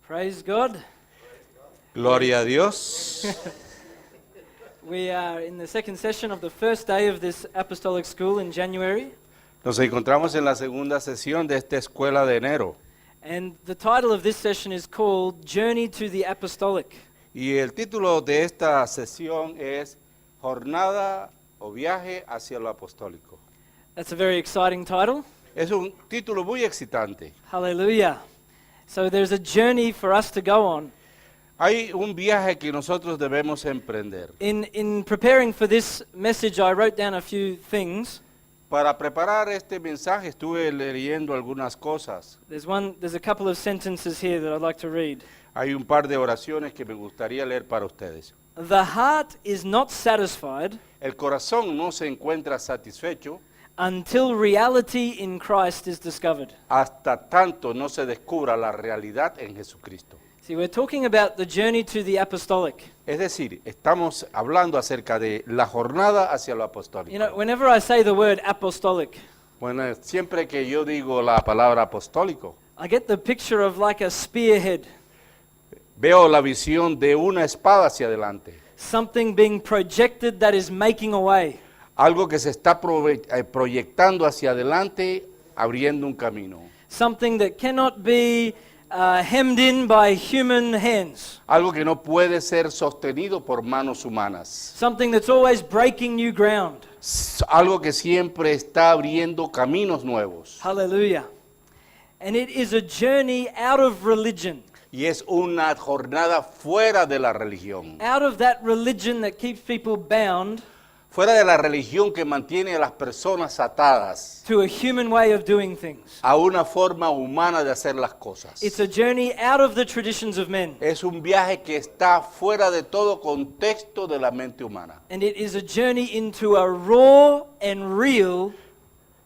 Praise God. Gloria a Dios. We are in the second session of the first day of this apostolic school in January. Nos encontramos en la segunda sesión de esta escuela de enero. And the title of this session is called Journey to the Apostolic. Y el título de esta sesión es Jornada o Viaje hacia lo Apostólico. That's a very exciting title. Es un título muy excitante. Hallelujah. So there's a journey for us to go on. Hay un viaje que nosotros debemos emprender. In preparing for this message, I wrote down a few things. Para preparar este mensaje estuve leyendo algunas cosas. There's a couple of sentences here that I'd like to read. Hay un par de oraciones que me gustaría leer para ustedes. The heart is not satisfied El corazón no se encuentra satisfecho until reality in Christ is discovered. hasta tanto no se descubra la realidad en Jesucristo. See, we're talking about the journey to the apostolic. Es decir, estamos hablando acerca de la jornada hacia lo apostólico. You know, whenever I say the word apostolic, Bueno, siempre que yo digo la palabra apostólico, I get the picture of like a spearhead, veo la visión de una espada hacia adelante. something being projected that is making a way. Algo que se está proyectando hacia adelante, abriendo un camino. Something that cannot be hemmed in by human hands. Algo que no puede ser sostenido por manos humanas. Something that's always breaking new ground. Algo que siempre está abriendo caminos nuevos. Hallelujah. And it is a journey out of religion. Y es una jornada fuera de la religión. Out of that religion that keeps people bound Fuera de la religión que mantiene a las personas atadas to a human way of doing things. a una forma humana de hacer las cosas. It's a journey out of the traditions of men. Es un viaje que está fuera de todo contexto de la mente humana. And it is a journey into a raw and real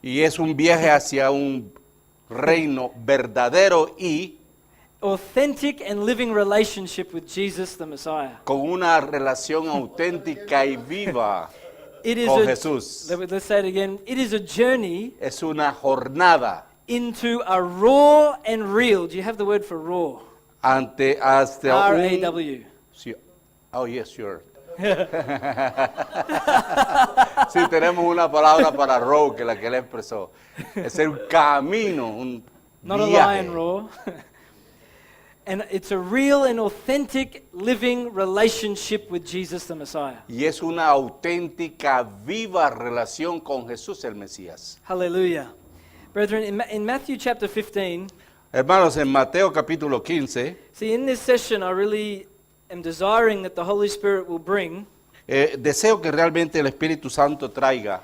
Y es un viaje hacia un reino verdadero y authentic and living relationship with Jesus the Messiah. con una relación auténtica y viva It is con a, Jesús. let's say it again. It is a journey Es una jornada into a raw and real. Do you have the word for raw? hasta un... R-A-W. Sí. Oh, yes, sure. Sí, tenemos una palabra para raw que la que él expresó. Es un camino, un Not a viaje. lion raw. And it's a real and authentic living relationship with Jesus the Messiah. Y es una auténtica, viva relación con Jesús el Mesías. Hallelujah. Brethren, in Matthew chapter 15, Hermanos, en Mateo capítulo 15, see, in this session, I really am desiring that the Holy Spirit will bring deseo que realmente el Espíritu Santo traiga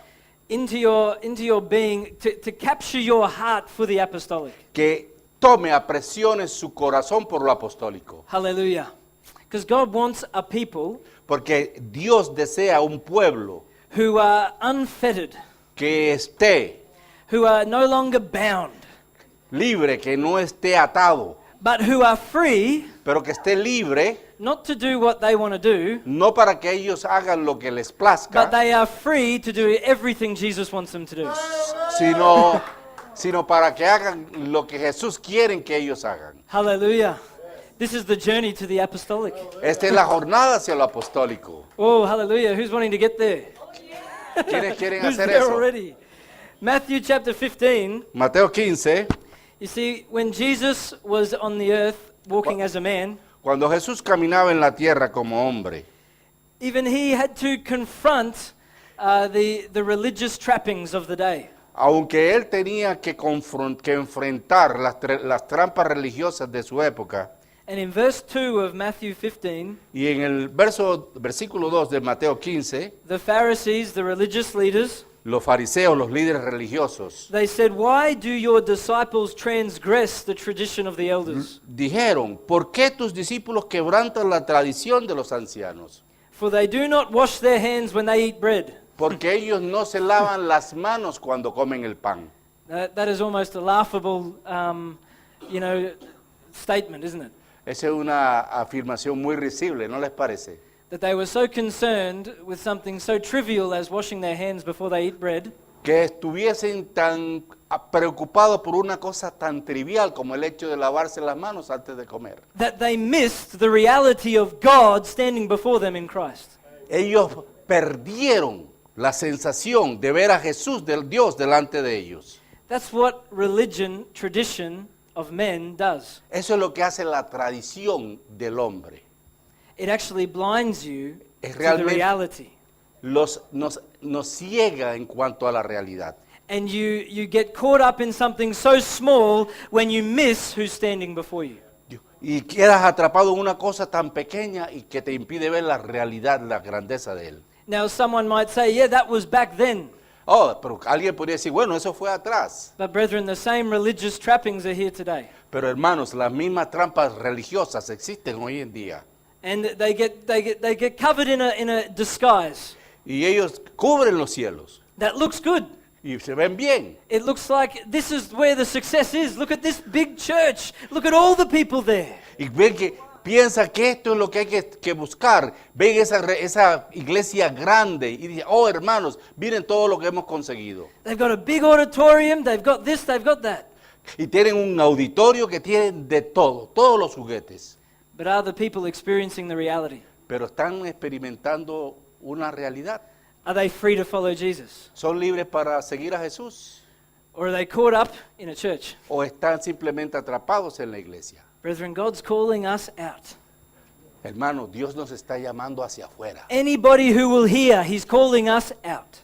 into your being, to capture your heart for the apostolic. que tome a presiones su corazón por lo apostólico. Hallelujah. Because God wants a people Porque Dios desea un pueblo who are unfettered, que esté who are no longer bound, libre, que no esté atado, but who are free pero que esté libre, not to do what they want to do, no para que ellos hagan lo que les but plazca, they are free to do everything Jesus wants them to do. sino para que hagan lo que Jesús quiere que ellos hagan. Hallelujah. This is the journey to the apostolic. Esta es la jornada hacia lo apostólico. Oh, hallelujah. Who's wanting to get there? ¿Quiénes quieren Who's hacer there eso? already? Matthew chapter 15. Mateo 15, You see, when Jesus was on the earth walking as a man, cuando Jesús caminaba en la tierra como hombre, even he had to confront the religious trappings of the day. aunque él tenía que enfrentar las trampas religiosas de su época, And in verse 2 of Matthew 15, y en el versículo 2 de Mateo 15, the Pharisees, the religious leaders, los fariseos, los líderes religiosos, they said, "Why do your disciples transgress the tradition of the elders? dijeron, ¿por qué tus discípulos quebrantan la tradición de los ancianos? For they do not wash their hands when they eat bread." Porque ellos no se lavan las manos cuando comen el pan. That is almost a laughable, statement, isn't it? Esa es una afirmación muy risible, ¿no les parece? That they were so concerned with something so trivial as washing their hands before they eat bread, que estuviesen tan preocupados por una cosa tan trivial como el hecho de lavarse las manos antes de comer. that they missed the reality of God standing before them in Christ. Ellos perdieron la sensación de ver a Jesús, del Dios, delante de ellos. That's what religion, tradition of men does. Eso es lo que hace la tradición del hombre. It actually blinds you Es to the realmente- reality. Nos ciega en cuanto a la realidad. And you get caught up in something so small when you miss who's standing before you. Y quedas atrapado en una cosa tan pequeña y que te impide ver la realidad, la grandeza de Él. Now, someone might say, yeah, that was back then. Oh, pero alguien podría decir, bueno, eso fue atrás. But brethren, the same religious trappings are here today. Pero hermanos, las mismas trampas religiosas existen hoy en día. And they get covered in a disguise Y ellos cubren los cielos that looks good. y se ven bien. It looks like this is where the success is. Look at this big church. Look at all the people there. Y ven que piensa que esto es lo que hay que buscar. Ven esa iglesia grande y dicen, oh hermanos, miren todo lo que hemos conseguido. They've got a big auditorium. They've got this, they've got that. Y tienen un auditorio que tienen de todo, todos los juguetes. But are the people experiencing the reality? Pero están experimentando una realidad. Are they free to follow Jesus? ¿Son libres para seguir a Jesús? Or are they caught up in a church? ¿O están simplemente atrapados en la iglesia? Brethren, God's calling us out. Hermanos, Dios nos está llamando hacia afuera. Anybody who will hear, He's calling us out.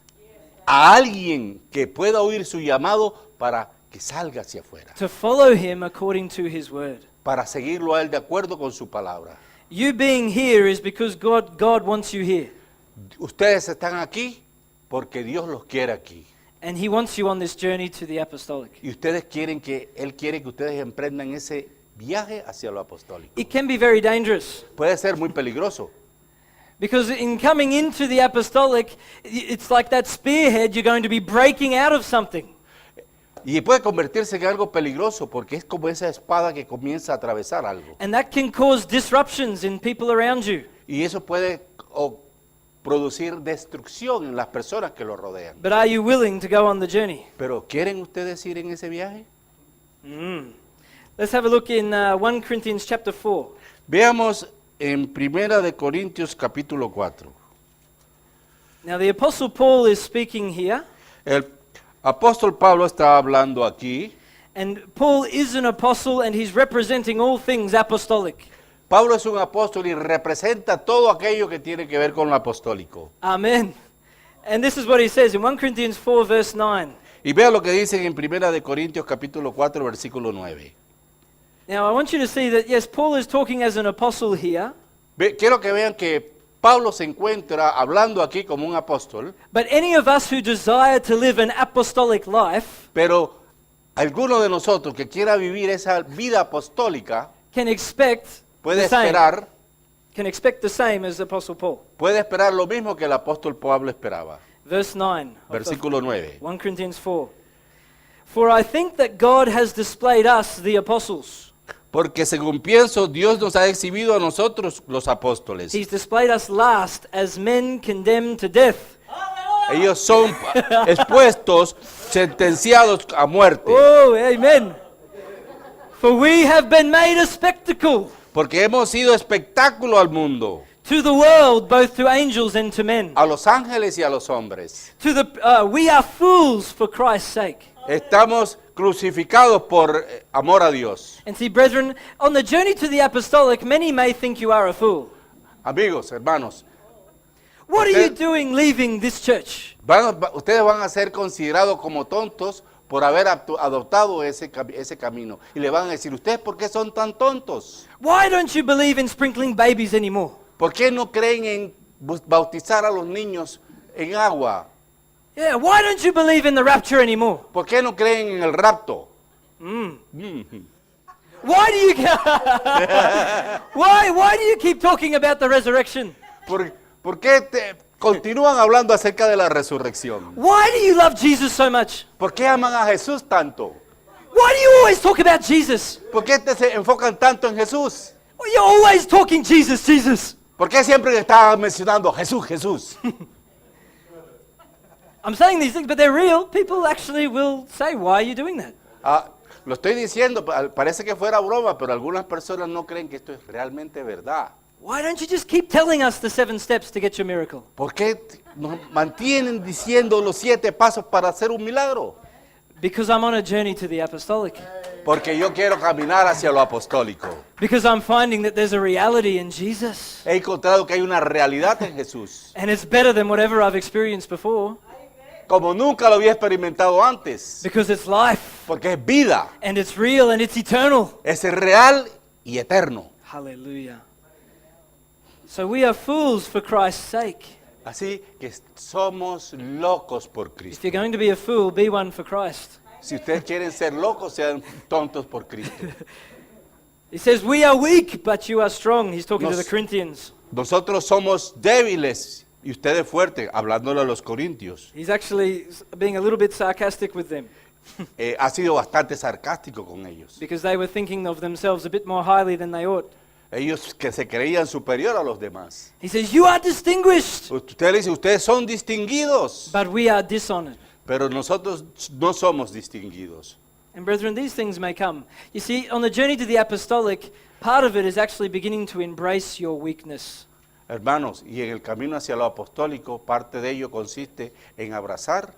A alguien que pueda oír su llamado para que salga hacia afuera. To follow Him according to His word. Para seguirlo a Él de acuerdo con su palabra. You being here is because God wants you here. Ustedes están aquí porque Dios los quiere aquí. And He wants you on this journey to the apostolic. Y ustedes Él quiere que ustedes emprendan ese viaje hacia lo apostólico. It can be very dangerous. Puede ser muy peligroso. Because in coming into the apostolic, it's like that spearhead, you're going to be breaking out of something. Y puede convertirse en algo peligroso porque es como esa espada que comienza a atravesar algo. And that can cause disruptions in people around you. Y eso puede producir destrucción en las personas que lo rodean. But are you willing to go on the journey? Pero ¿quieren ustedes ir en ese viaje? Let's have a look in 1 Corinthians chapter 4. Veamos en Primera de Corintios capítulo 4. Now the Apostle Paul is speaking here, El apóstol Pablo está hablando aquí. and Paul is an apostle and he's representing all things apostolic. Pablo es un apóstol y representa todo aquello que tiene que ver con lo apostólico. Amen. And this is what he says in 1 Corinthians 4 verse 9. Y vea lo que dicen en Primera de Corintios capítulo 4 versículo 9. Now I want you to see that yes, Paul is talking as an apostle here, Quiero que vean que Pablo se encuentra hablando aquí como un apóstol, but any of us who desire to live an apostolic life pero alguno de nosotros que quiera vivir esa vida apostólica can expect puede the same. esperar, The same as the Apostle Paul. puede esperar lo mismo que el apóstol Pablo esperaba. Verse 9. of the Versículo 9. 1 Corinthians 4. For I think that God has displayed us, the apostles. Porque según pienso, Dios nos ha exhibido a nosotros los apóstoles. He's displayed us last as men condemned to death. Ellos son expuestos, sentenciados a muerte. Oh, amen. For we have been made a spectacle Porque hemos sido espectáculo al mundo, to the world, both to angels and to men. a los ángeles y a los hombres. We are fools for Christ's sake. Estamos crucificados por amor a Dios. And see, brethren, on the journey to the apostolic, many may think you are a fool. Amigos, hermanos, What are you Usted- doing leaving this church? ustedes van a ser considerados como tontos por haber adoptado ese camino. Y le van a decir, ¿ustedes por qué son tan tontos? Why don't you believe in sprinkling babies anymore? ¿Por qué no creen en bautizar a los niños en agua? Yeah, why don't you believe in the rapture anymore? ¿Por qué no creen en el rapto? Why do you why do you keep talking about the resurrection? ¿Por qué continúan hablando acerca de la resurrección? Why do you love Jesus so much? ¿Por qué aman a Jesús tanto? Why do you always talk about Jesus? ¿Por qué se enfocan tanto en Jesús? Well, you're always talking Jesus, Jesus. ¿Por qué siempre estaban mencionando Jesús, Jesús? I'm saying these things, but they're real. People actually will say, why are you doing that? Lo estoy diciendo, parece que fuera broma, pero algunas personas no creen que esto es realmente verdad. Why don't you just keep telling us the 7 steps to get your miracle? ¿Por qué nos mantienen diciendo los 7 pasos para hacer un milagro? Because I'm on a journey to the apostolic. Porque yo quiero caminar hacia lo apostólico. Because I'm finding that there's a reality in Jesus. He encontrado que hay una realidad en Jesús, And it's better than whatever I've experienced before. como nunca lo había experimentado antes. Because it's life. Porque es vida, And it's real and it's eternal. es real y eterno. Hallelujah. So we are fools for Christ's sake. Así que somos locos por If Cristo. you're going to be a fool, be one for Christ. Si ustedes quieren ser locos, sean tontos por Cristo. He says, we are weak, but you are strong. He's talking to the Nos- Corinthians. Nosotros somos débiles y ustedes fuertes, hablándole a los corintios. He's actually being a little bit sarcastic with them Ha sido bastante sarcástico con ellos. because they were thinking of themselves a bit more highly than they ought. Ellos que se creían superior a los demás. He says, you are distinguished, Usted dice, ustedes son distinguidos, but we are dishonored. pero nosotros no somos distinguidos. And brethren, these things may come. You see, on the journey to the apostolic, part of it is actually beginning to embrace your weakness. Hermanos, y en el camino hacia lo apostólico, parte de ello consiste en abrazar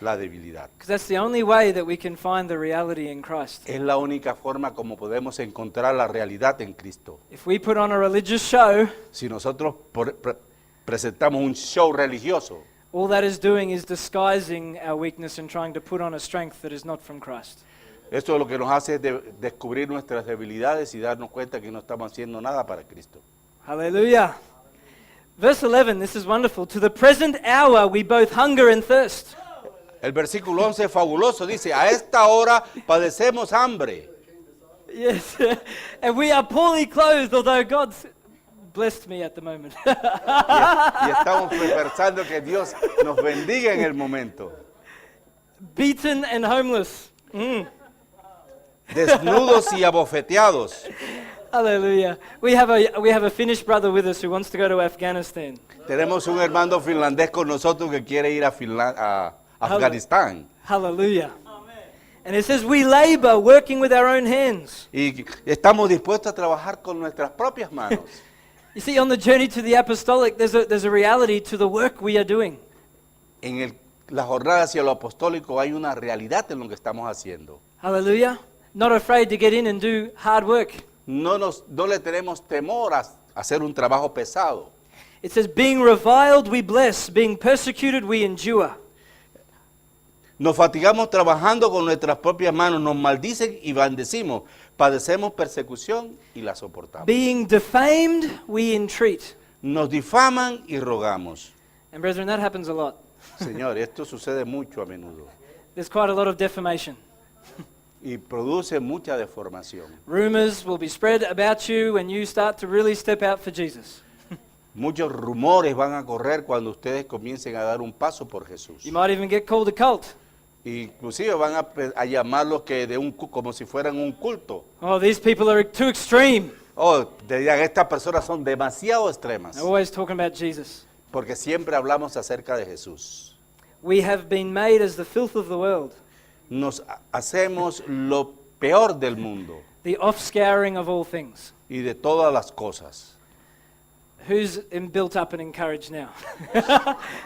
la debilidad. Because that's the only way that we can find the reality in Christ. Es la única forma como podemos encontrar la realidad en Cristo. If we put on a religious show, Si nosotros presentamos un show religioso, all that is doing is disguising our weakness and trying to put on a strength that is not from Christ. esto lo que nos hace es descubrir nuestras debilidades y darnos cuenta que no estamos haciendo nada para Cristo. Hallelujah. Verse 11, this is wonderful. To the present hour we both hunger and thirst. El versículo 11 es fabuloso, dice, a esta hora padecemos hambre. Yes. And we are poorly clothed, although God's blessed me at the moment. Y estamos pensando que Dios nos bendiga en el momento. Beaten and homeless. Desnudos y abofeteados. Hallelujah. We have a Finnish brother with us who wants to go to Afghanistan. Tenemos un hermano finlandés con nosotros que quiere ir a Afganistán. Hallelujah. And it says we labor working with our own hands. Y estamos dispuestos a trabajar con nuestras propias manos. You see, on the journey to the apostolic, there's a reality to the work we are doing. En la jornada hacia lo apostólico hay una realidad en lo que estamos haciendo. Hallelujah. Not afraid to get in and do hard work. No le tenemos temor a hacer un trabajo pesado. It says, being reviled, we bless. Being persecuted, we endure. Nos fatigamos trabajando con nuestras propias manos, nos maldicen y bendecimos. Padecemos persecución y la soportamos. Being defamed, we entreat. Nos difaman y rogamos. And brethren, that happens a lot. Señor, esto sucede mucho a menudo There's quite a lot of defamation. y produce mucha deformación. Rumors will be spread about you when you start to really step out for Jesus. Muchos rumores van a correr cuando ustedes comiencen a dar un paso por Jesús. You might even get called a cult. Inclusive van a llamarlos que como si fueran un culto. Oh, these people are too extreme. Dirían, estas personas son demasiado extremas. They're always talking about Jesus. Porque siempre hablamos acerca de Jesús. We have been made as the filth of the world, Nos hacemos lo peor del mundo the offscouring of all things. y de todas las cosas. Who's built up and encouraged now?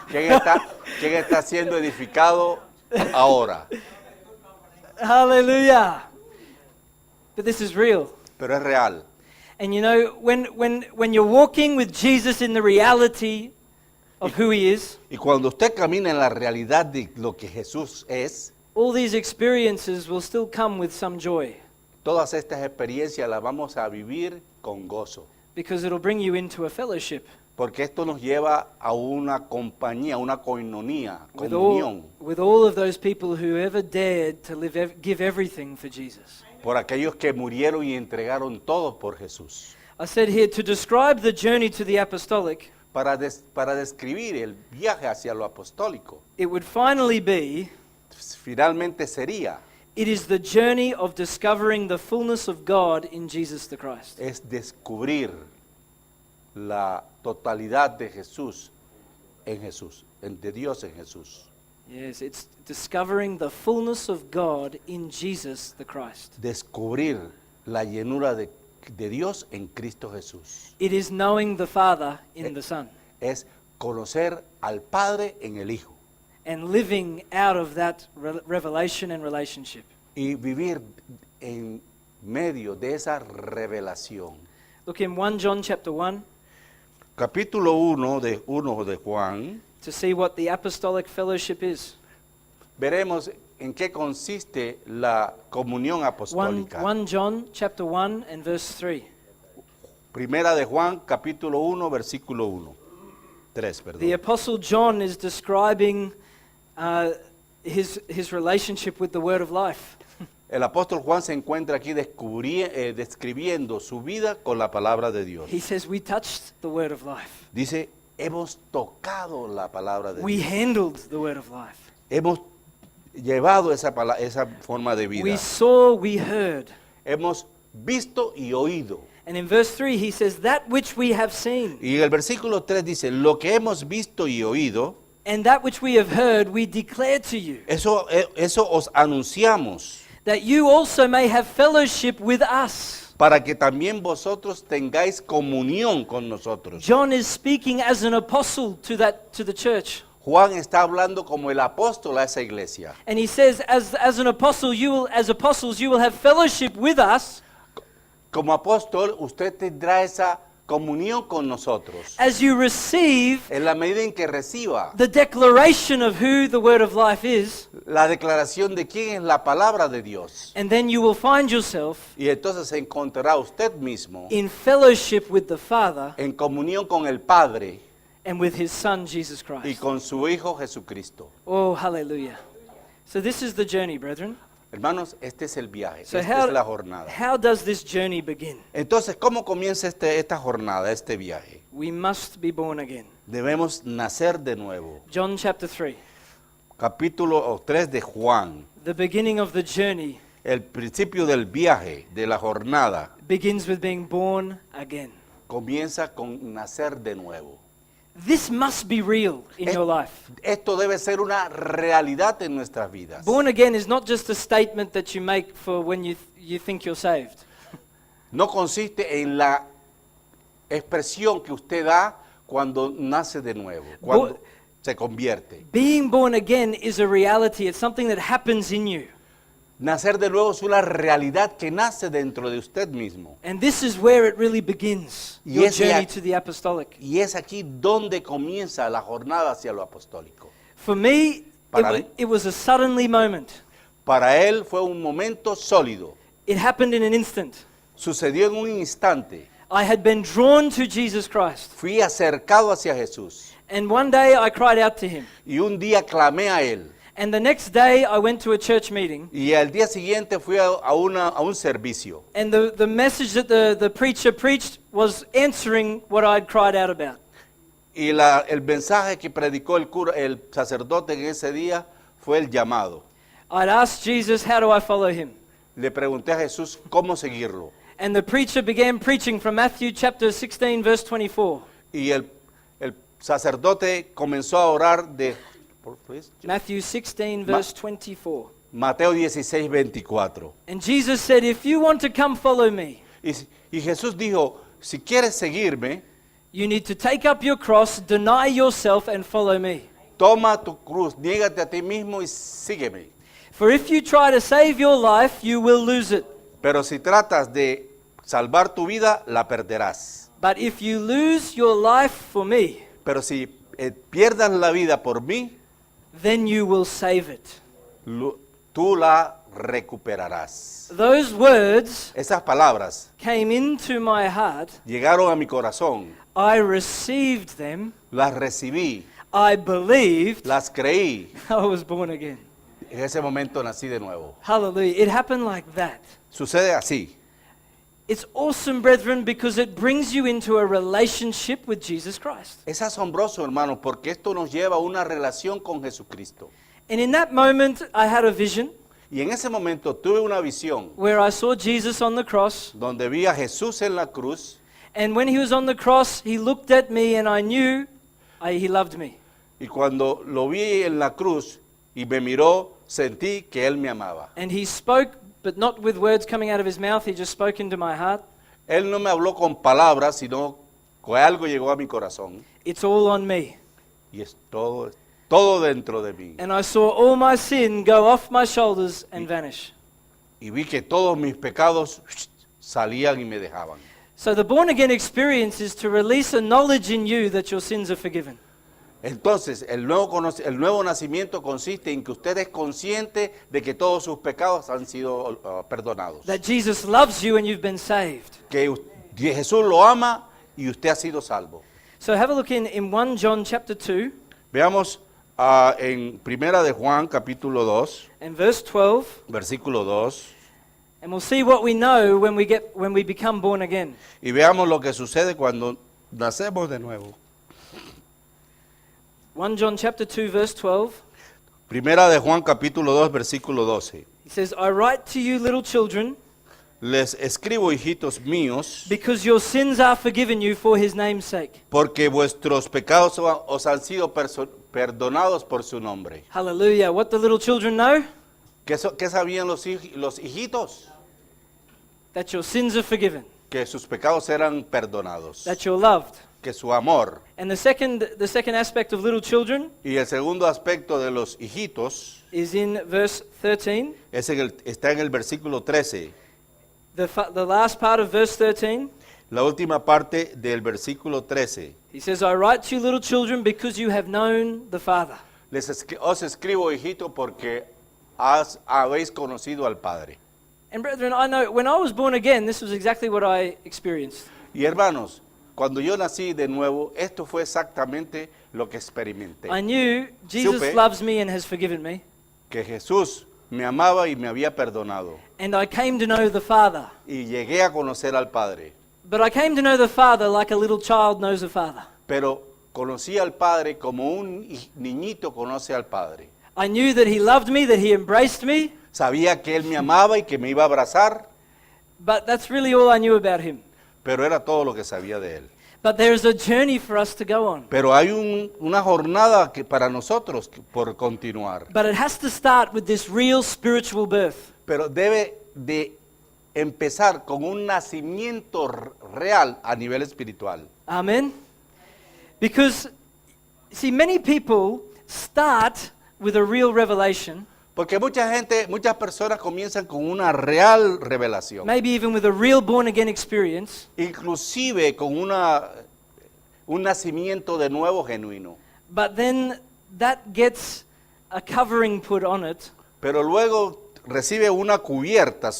¿Quién está siendo edificado ahora? Hallelujah. But this is real. Pero es real. And you know, when you're walking with Jesus in the reality of who he is, Y cuando usted camina en la realidad de lo que Jesús es, all these experiences will still come with some joy todas estas experiencias las vamos a vivir con gozo. because it'll bring you into a fellowship Porque esto nos lleva a una compañía, una koinonía, with comunión, all of those people who ever dared to give everything for Jesus. por aquellos que murieron y entregaron todo por Jesús. I said here, to describe the journey to the apostolic, Para describir el viaje hacia lo apostólico, it would finally be, finalmente sería, it is the journey of discovering the fullness of God in Jesus the Christ. es descubrir la totalidad de Jesús en Jesús, de Dios en Jesús. Yes, it's discovering the fullness of God in Jesus the Christ. Descubrir la llenura de Dios en Cristo Jesús. It is knowing the Father in the Son Es conocer al Padre en el Hijo and living out of that revelation and relationship. y vivir en medio de esa revelación. Look in 1 John chapter 1 Capítulo 1 de Juan, to see what the apostolic fellowship is. veremos en qué consiste la comunión 1 apostólica. John chapter 1 and verse 3. Primera de Juan, capítulo 1, versículo 1. 3, The perdón. apostle John is describing his relationship with the word of life. El apóstol Juan se encuentra aquí describiendo su vida con la palabra de Dios. He says we touched the word of life. Dice, hemos tocado la palabra de We Dios. handled the word of life. Hemos llevado esa forma de vida. We saw, we heard. Hemos visto y oído. And in verse 3 he says that which we have seen Y en el versículo 3 dice, lo que hemos visto y oído, and that which we have heard we declare to you, eso os anunciamos, that you also may have fellowship with us. para que también vosotros tengáis comunión con nosotros. John is speaking as an apostle to the church. Juan está hablando como el apóstol a esa iglesia. And he says as an apostle as apostles you will have fellowship with us Como apóstol, usted tendrá esa comunión con nosotros. as you receive En la medida en que reciba the declaration of who the word of life is, la declaración de quién es la palabra de Dios. and then you will find yourself Y entonces se encontrará usted mismo in fellowship with the Father en comunión con el Padre and with his Son Jesus y Christ. con su Hijo Jesucristo. Oh, hallelujah. So this is the journey, brethren. Hermanos, este es el viaje, So esta es la jornada. how does this journey begin? Entonces, ¿cómo comienza esta jornada, este viaje? We must be born again. Debemos nacer de nuevo. John chapter 3, Capítulo 3 de Juan, the beginning of the journey el principio del viaje, de la jornada, begins with being born again. comienza con nacer de nuevo. This must be real in your life. Esto debe ser una realidad en nuestras vidas. Born again is not just a statement that you make for when you think you're saved. No consiste en la expresión que usted da cuando nace de nuevo, cuando se convierte. Being born again is a reality. It's something that happens in you. Nacer de nuevo es una realidad que nace dentro de usted mismo. And this is where it really begins, Y your ese journey ac- to the apostolic. Y es aquí donde comienza la jornada hacia lo apostólico. For me, Para mí. it was a suddenly moment. Para él fue un momento sólido. It happened in an instant. Sucedió en un instante. I had been drawn to Jesus Christ. Fui acercado hacia Jesús. And one day I cried out to him. Y un día clamé a él. And the next day I went to a church meeting. Y al día siguiente fui a un servicio. And the message that the preacher preached was answering what I'd cried out about. Y el mensaje que predicó el sacerdote en ese día fue el llamado. I'd asked Jesus, how do I follow him? Le pregunté a Jesús cómo seguirlo. And the preacher began preaching from Matthew chapter 16, verse 24. Y el sacerdote comenzó a orar de Matthew 16, verse 24. Mateo 16, 24. And Jesus said, if you want to come follow me, Y Jesús dijo, si quieres seguirme, you need to take up your cross, deny yourself, and follow me. toma tu cruz, niégate a ti mismo y sígueme. For if you try to save your life, you will lose it. Pero si tratas de salvar tu vida, la perderás. But if you lose your life for me, Pero si pierdas la vida por mí, then you will save it. tú la recuperarás. Those words Esas palabras came into my heart. llegaron a mi corazón, I received them. las recibí, I believed. las creí. I was born again. En ese momento nací de nuevo. Hallelujah. It happened like that. Sucede así. It's awesome, brethren, because it brings you into a relationship with Jesus Christ. Es asombroso, hermano, porque esto nos lleva a una relación con Jesucristo. And in that moment, I had a vision Y en ese momento tuve una visión where I saw Jesus on the cross. donde vi a Jesús en la cruz And when he was on the cross, he looked at me and I knew he loved me. Y cuando lo vi en la cruz y me miró, sentí que Él me amaba. And he spoke, but not with words coming out of his mouth. He just spoke into my heart. Él no me habló con palabras, sino que algo llegó a mi corazón. It's all on me. Y es todo dentro de mí. And I saw all my sin go off my shoulders and vanish. Y vi que todos mis pecados salían y me dejaban. So the born again experience is to release a knowledge in you that your sins are forgiven. Entonces, el nuevo nacimiento consiste en que usted es consciente de que todos sus pecados han sido perdonados. That Jesus loves you and you've been saved. Que Jesús lo ama y usted ha sido salvo. So have a look in 1 John chapter 2 Veamos en Primera de Juan, capítulo 2, and verse 12, versículo 2, and we'll see what we know when we become born again. y veamos lo que sucede cuando nacemos de nuevo. 1 John chapter 2 verse 12. Primera de Juan, capítulo 2, versículo 12. He says, I write to you little children Les escribo, hijitos míos, because your sins are forgiven you for his name's sake. porque vuestros pecados os han sido perdonados por su nombre. Hallelujah. What the little children know? ¿Qué sabían los hijitos? That your sins are forgiven. Que sus pecados eran perdonados, That you're loved. que su amor. And the second aspect of little children Y el segundo aspecto de los hijitos is in verse 13. está en el versículo 13. The last part of verse 13. La última parte del versículo 13. He says, I write to you little children because you have known the Father. Os escribo, hijito, porque habéis conocido al Padre. And brethren, I know when I was born again, this was exactly what I experienced. Y hermanos, cuando yo nací de nuevo, esto fue exactamente lo que experimenté. I knew Jesus Supe loves me and has forgiven me. que Jesús me amaba y me había perdonado. And I came to know the Father. Y llegué a conocer al Padre. But I came to know the Father like a little child knows a father. Pero conocí al Padre como un niñito conoce al Padre. I knew that he loved me, that he embraced me, Sabía que Él me amaba y que me iba a abrazar, but that's really all I knew about him. pero era todo lo que sabía de Él. But there is a journey for us to go on. Pero hay una jornada para nosotros por continuar. But it has to start with this real spiritual birth. Pero debe de empezar con un nacimiento real a nivel espiritual. Amen? Because, see, many people start with a real revelation, Porque muchas personas comienzan con una real revelación. maybe even with a real born-again experience, Inclusive con un nacimiento de nuevo genuino. but then that gets a covering put on it, Pero luego recibe una cubierta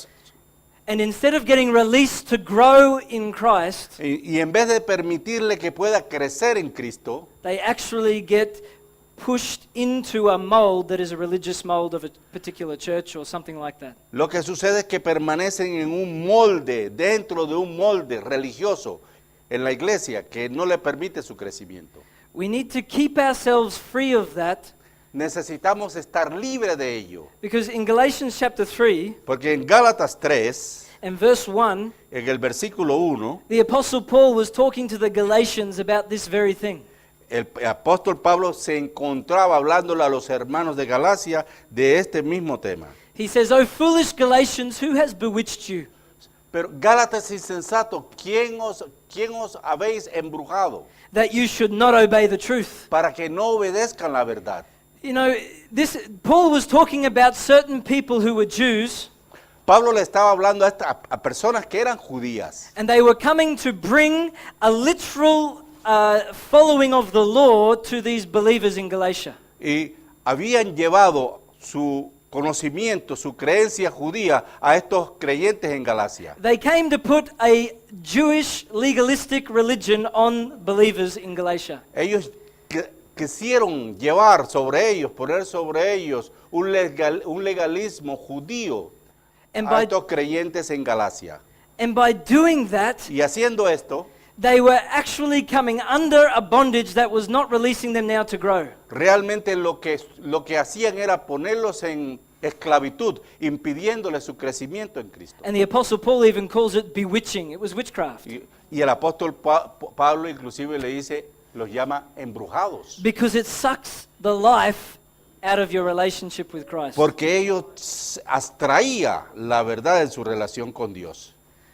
and instead of getting released to grow in Christ, y en vez de permitirle que pueda crecer en Cristo, they actually get pushed into a mold that is a religious mold of a particular church or something like that. lo que sucede es que permanecen en un molde, dentro de un molde religioso en la iglesia que no le permite su crecimiento. We need to keep ourselves free of that, Necesitamos estar libres de ello, because in Galatians chapter 3 porque en Gálatas 3, and verse 1, en el versículo 1, the Apostle Paul was talking to the Galatians about this very thing. el apóstol Pablo se encontraba hablándole a los hermanos de Galacia de este mismo tema. He says, "O foolish Galatians, who has bewitched you? Pero Gálatas insensato, ¿quién os habéis embrujado That you should not obey the truth." para que no obedezcan la verdad? You know, Paul was talking about certain people who were Jews, Pablo le estaba hablando a personas que eran judías and they were coming to bring a literal following of the law to these believers in Galatia. y habían llevado su conocimiento, su creencia judía a estos creyentes en Galacia. They came to put a Jewish legalistic religion on believers in Galatia. Ellos quisieron llevar sobre ellos, poner sobre ellos un legalismo judío And a by, estos creyentes en Galacia. and by doing that, Y haciendo esto, they were actually coming under a bondage that was not releasing them now to grow. realmente lo que hacían era ponerlos en esclavitud, impidiéndoles su crecimiento en Cristo. And the Apostle Paul even calls it bewitching. It was witchcraft. Y el apóstol Pablo inclusive le dice, los llama embrujados. because it sucks the life out of your relationship with Christ. Porque ellos abstraía la verdad de su relación con Dios.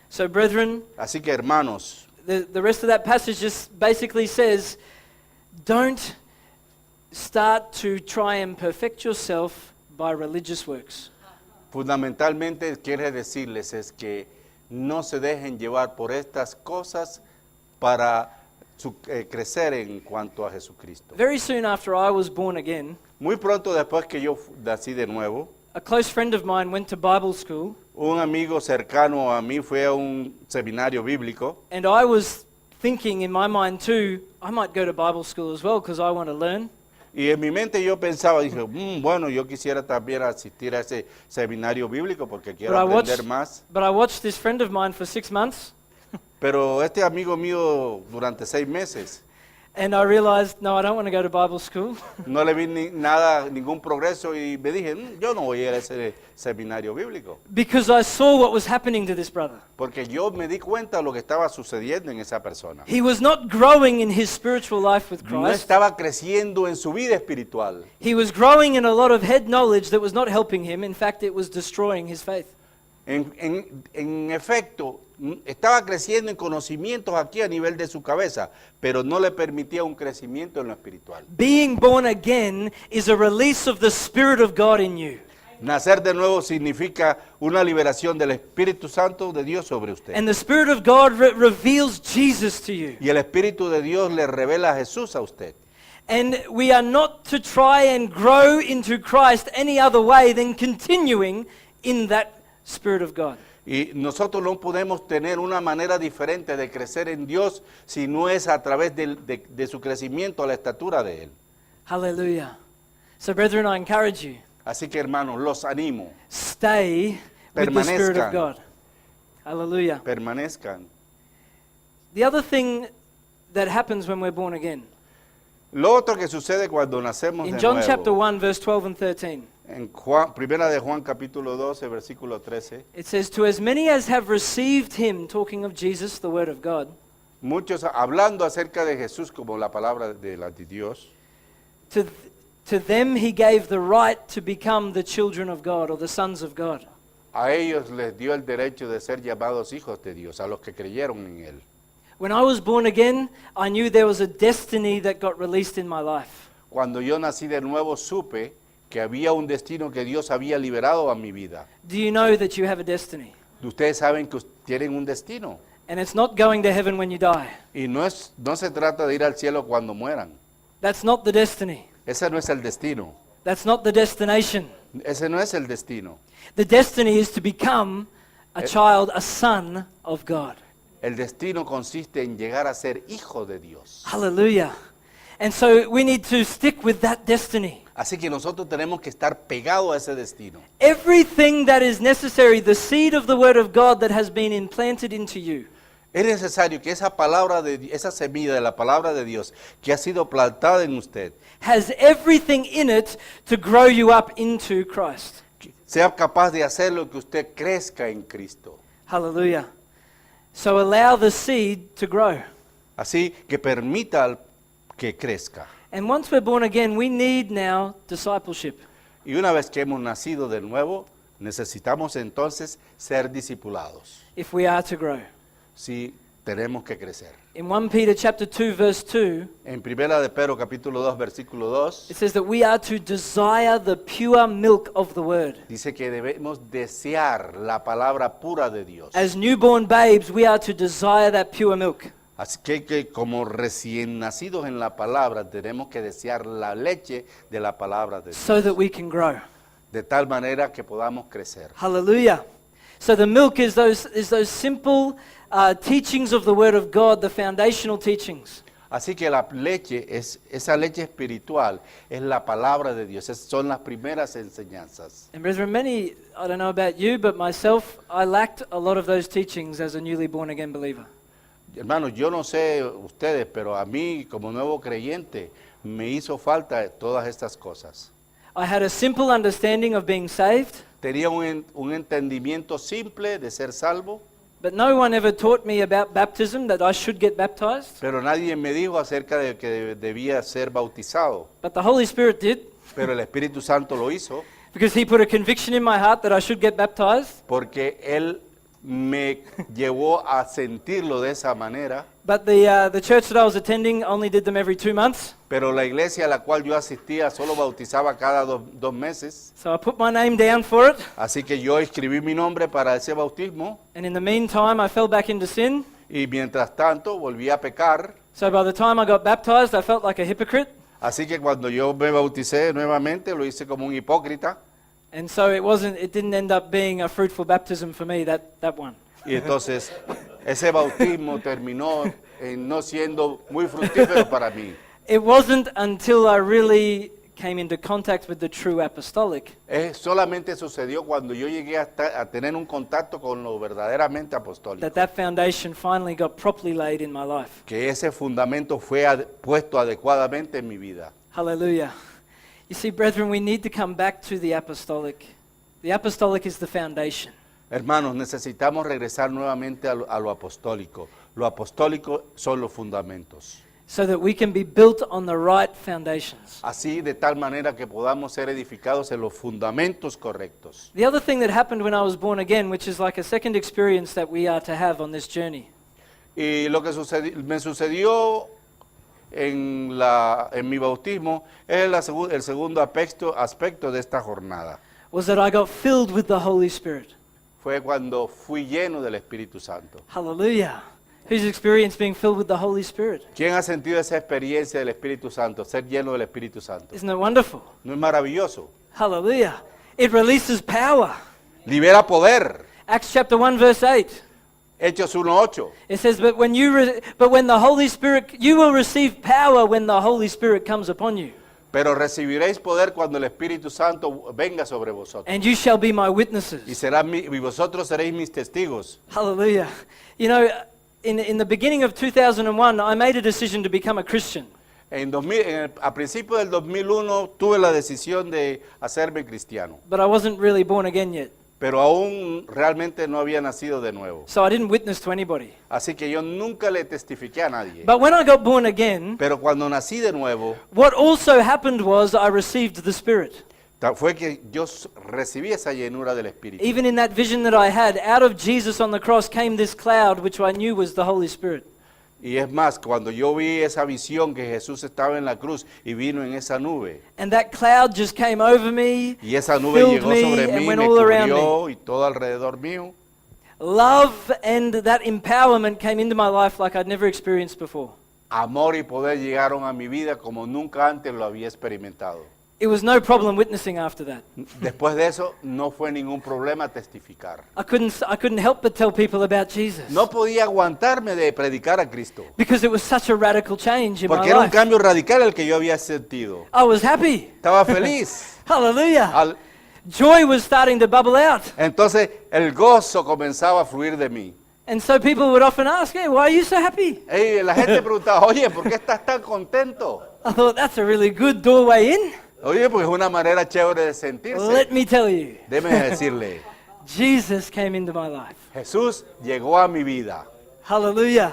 So, brethren, Así que hermanos, the rest of that passage just basically says, don't start to try and perfect yourself by religious works. fundamentalmente quiere decirles es que no se dejen llevar por estas cosas para crecer en cuanto a Jesucristo. Very soon after I was born again, Muy pronto después que yo nací de nuevo, a close friend of mine went to Bible school, un amigo cercano a mí fue a un seminario bíblico and I was thinking in my mind too, I might go to Bible school as well because I want to learn. y en mi mente yo pensaba, dije, bueno, yo quisiera también asistir a ese seminario bíblico porque quiero aprender más. But I watched this friend of mine for 6 months, Pero este amigo mío durante 6 meses and I realized, no, I don't want to go to Bible school. no le vi nada, ningún progreso y me dije, yo no voy a ir a ese seminario bíblico. Because I saw what was happening to this brother. Porque yo me di cuenta de lo que estaba sucediendo en esa persona. He was not growing in his spiritual life with No Christ. estaba creciendo en su vida espiritual. He was growing in a lot of head knowledge that was not helping him. In fact, it was destroying his faith. En efecto, estaba creciendo en conocimientos aquí a nivel de su cabeza, pero no le permitía un crecimiento en lo espiritual. Being born again is a release of the Spirit of God in you. Nacer de nuevo significa una liberación del Espíritu Santo de Dios sobre usted. And the Spirit of God reveals Jesus to you. Y el Espíritu de Dios le revela a Jesús a usted. And we are not to try and grow into Christ any other way than continuing in that Spirit of God. Y nosotros no podemos tener una manera diferente de crecer en Dios si no es a través de su crecimiento a la estatura de Él. Hallelujah. So, brethren, I encourage you, Así que hermanos, los animo, stay with the Spirit of Permanezcan. God. Hallelujah. permanezcan. The other thing that happens when we're born again, Lo otro que sucede cuando nacemos in de John nuevo, chapter 1, verse 12 and 13, en Primera de Juan capítulo 12, versículo 13, it says, to as many as have received him, talking of Jesus, the word of God, muchos hablando acerca de Jesús como la palabra de Dios, to them he gave the right to become the children of God or the sons of God. a ellos les dio el derecho de ser llamados hijos de Dios, a los que creyeron en Él. When I was born again, I knew there was a destiny that got released in my life. Cuando yo nací de nuevo supe que había un destino que Dios había liberado a mi vida. Do you know that you have a destiny? Ustedes saben que tienen un destino And it's not going to heaven when you die. y no se trata de ir al cielo cuando mueran. That's not the destiny. Ese no es el destino. That's not the destination. Ese no es el destino. The destiny is to become a child, a son of God. El destino consiste en llegar a ser hijo de Dios. Hallelujah. And so we need to stick with that destiny. Así que nosotros tenemos que estar pegados a ese destino. Everything that is necessary, the seed of the word of God that has been implanted into you, Es necesario que esa esa semilla de la palabra de Dios que ha sido plantada en usted has everything in it to grow you up into Christ. sea capaz de hacer lo que usted crezca en Cristo. Hallelujah. So allow the seed to grow. Así que permita que crezca. And once we're born again, we need now discipleship. Y una vez que hemos nacido de nuevo, necesitamos entonces ser discipulados. If we are to grow. Si tenemos que crecer. In 1 Peter chapter 2 verse 2, En Primera de Pedro capítulo 2 versículo 2 it says that we are to desire the pure milk of the word. dice que debemos desear la palabra pura de Dios. As newborn babes, we are to desire that pure milk. Así que como recién nacidos en la palabra tenemos que desear la leche de la palabra de Dios. So that we can grow. De tal manera que podamos crecer. Hallelujah. So the milk is those simple teachings of the Word of God, the foundational teachings. Así que la leche, esa leche espiritual, es la palabra de Dios. Son las primeras enseñanzas. And brethren, many, I don't know about you, but myself, I lacked a lot of those teachings as a newly born again believer. Hermanos, yo no sé ustedes, pero a mí como nuevo creyente me hizo falta todas estas cosas. I had a simple understanding of being saved, Tenía un entendimiento simple de ser salvo, But no one ever taught me about baptism, that I should get baptized. pero nadie me dijo acerca de que debía ser bautizado. But the Holy Spirit did, Pero el Espíritu Santo lo hizo because He put a conviction in my heart that I should get baptized. porque Él me llevó a sentirlo de esa manera. But the church that I was attending only did them every 2 months. Pero la iglesia a la cual yo asistía solo bautizaba cada dos meses. So I put my name down for it. Así que yo escribí mi nombre para ese bautismo And in the meantime, I fell back into sin. y mientras tanto volví a pecar. So by the time I got baptized, I felt like a hypocrite. Así que cuando yo me bauticé nuevamente lo hice como un hipócrita. And so it didn't end up being a fruitful baptism for me, that one. Y entonces ese bautismo terminó no siendo muy fructífero para mí. It wasn't until I really came into contact with the true apostolic Solamente sucedió cuando yo llegué a tener un contacto con lo verdaderamente apostólico. that foundation finally got properly laid in my life. Que ese fundamento fue puesto adecuadamente en mi vida. Hallelujah. You see, brethren, we need to come back to the apostolic. The apostolic is the foundation. Hermanos, necesitamos regresar nuevamente a lo apostólico. Lo apostólico son los fundamentos. So that we can be built on the right foundations. Así de tal manera que podamos ser edificados en los fundamentos correctos. The other thing that happened when I was born again, which is like a second experience that we are to have on this journey, Y lo que me sucedió en mi bautismo es el segundo aspecto de esta jornada. was that I got filled with the Holy Spirit. Fue cuando fui lleno del Espíritu Santo. Hallelujah. Who's experienced being filled with the Holy Spirit? ¿Quién ha sentido esa experiencia del Espíritu Santo, ser lleno del Espíritu Santo? Isn't it wonderful? ¿No es maravilloso? Hallelujah. It releases power. Libera poder. Acts chapter 1 verse 8. Hechos 1:8. It says, but when the Holy Spirit, you will receive power when the Holy Spirit comes upon you. Pero recibiréis poder cuando el Espíritu Santo venga sobre vosotros. And you shall be my witnesses. Y vosotros seréis mis testigos. Hallelujah. You know, in the beginning of 2001, I made a decision to become a Christian. A principios del 2001 tuve la decisión de hacerme cristiano. But I wasn't really born again yet. Pero aún realmente no había nacido de nuevo. So I didn't witness to anybody. Así que yo nunca le testifiqué a nadie. But when I got born again, Pero cuando nací de nuevo, what also happened was I received the Spirit. fue que yo recibí esa llenura del Espíritu. Even in that vision that I had, out of Jesus on the cross came this cloud, which I knew was the Holy Spirit. Y es más, cuando yo vi esa visión que Jesús estaba en la cruz y vino en esa nube, And that cloud just came over me, y esa nube filled llegó me, sobre and mí, went me all around me. cubrió y todo alrededor mío. Love and that empowerment came into my life like I'd never experienced before. Amor y poder llegaron a mi vida como nunca antes lo había experimentado. It was no problem witnessing after that. Después de eso, no fue ningún problema testificar. I couldn't help but tell people about Jesus. No podía aguantarme de predicar a Cristo, Because it was such a radical change in my porque era un life. cambio radical el que yo había sentido. I was happy. Estaba feliz. Hallelujah. Joy was starting to bubble out. Entonces el gozo comenzaba a fluir de mí. And so people would often ask, hey, why are you so happy? La gente preguntaba, oye, ¿por qué estás tan contento? I thought, that's a really good doorway in. Oye, pues es una manera chévere de sentirse. Let me tell you, Déjeme decirle, Jesus came into my life. Jesús llegó a mi vida. Hallelujah.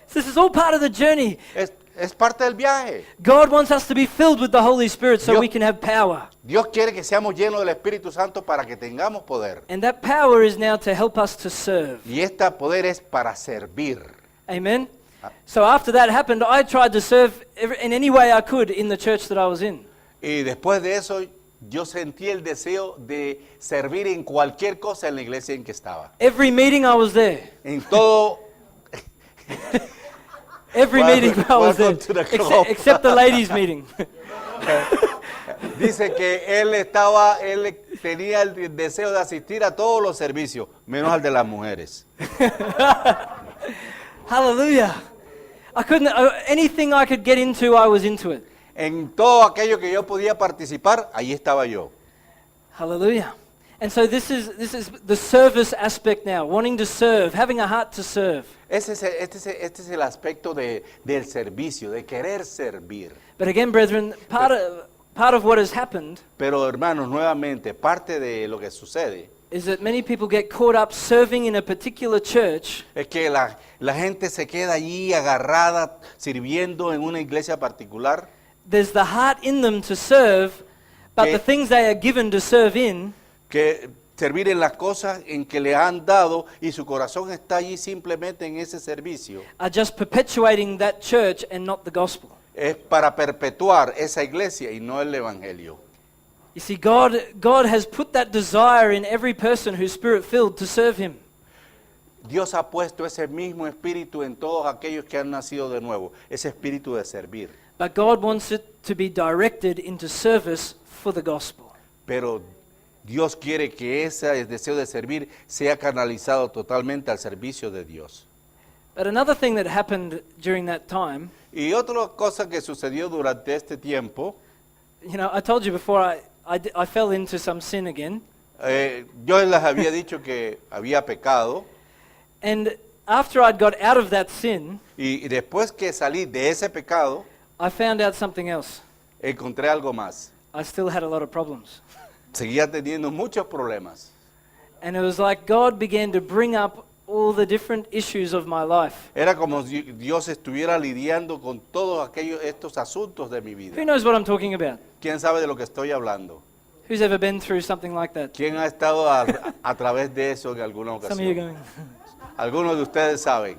So this is all part of the journey. Es parte del viaje. God wants us to be filled with the Holy Spirit so Dios- we can have power. Dios quiere que seamos llenos del Espíritu Santo para que tengamos poder. And that power is now to help us to serve. Y este poder es para servir. Amen? So after that happened, I tried to serve in any way I could in the church that I was in. Y después de eso, yo sentí el deseo de servir en cualquier cosa en la iglesia en que estaba. Every meeting I was there. En todo. Every meeting I was there. Welcome to the club. Except the ladies' meeting. Dice que él tenía el deseo de asistir a todos los servicios, menos al de las mujeres. Hallelujah. Anything I could get into, I was into it. En todo aquello que yo podía participar, ahí estaba yo. Hallelujah. And so this is the service aspect now, wanting to serve, having a heart to serve. Este es el aspecto del servicio, de querer servir. But again, brethren, part of what has happened Pero hermanos, nuevamente, parte de lo que sucede is that many people get caught up serving in a particular church es que la gente se queda allí agarrada sirviendo en una iglesia particular, there's the heart in them to serve, but Que- the things they are given to serve in que servir en las cosas en que le han dado y su corazón está allí simplemente en ese servicio. are just perpetuating that church and not the gospel. Es para perpetuar esa iglesia y no el evangelio. You see, God has put that desire in every person who's spirit-filled to serve Him. Dios ha puesto ese mismo espíritu en todos aquellos que han nacido de nuevo, ese espíritu de servir. But God wants it to be directed into service for the gospel. Pero Dios quiere que ese deseo de servir sea canalizado totalmente al servicio de Dios. But another thing that happened during that time, Y otra cosa que sucedió durante este tiempo, you know, I told you before I fell into some sin again. yo les había dicho que había pecado, And after I'd got out of that sin, y después que salí de ese pecado, I found out something else. encontré algo más. I still had a lot of problems. Seguía teniendo muchos problemas. And it was like God began to bring up all the different issues of my life. Era como si Dios estuviera lidiando con todos estos asuntos de mi vida. Who knows what I'm talking about? ¿Quién sabe de lo que estoy hablando? Who's ever been through something like that? ¿Quién ha estado a través de eso en alguna Some of you ocasión? going. Algunos de ustedes saben.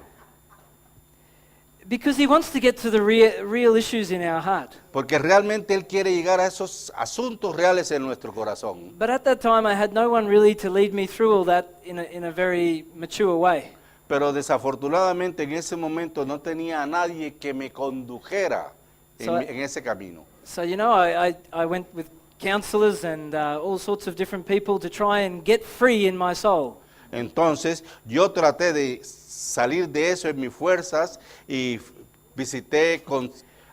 Because He wants to get to the real issues in our heart. Porque realmente Él quiere llegar a esos asuntos reales en nuestro corazón. But at that time, I had no one really to lead me through all that in a very mature way. Pero desafortunadamente en ese momento no tenía a nadie que me condujera en ese camino. So, you know, I went with counselors and all sorts of different people to try and get free in my soul. Entonces yo traté de salir de eso en mis fuerzas y visité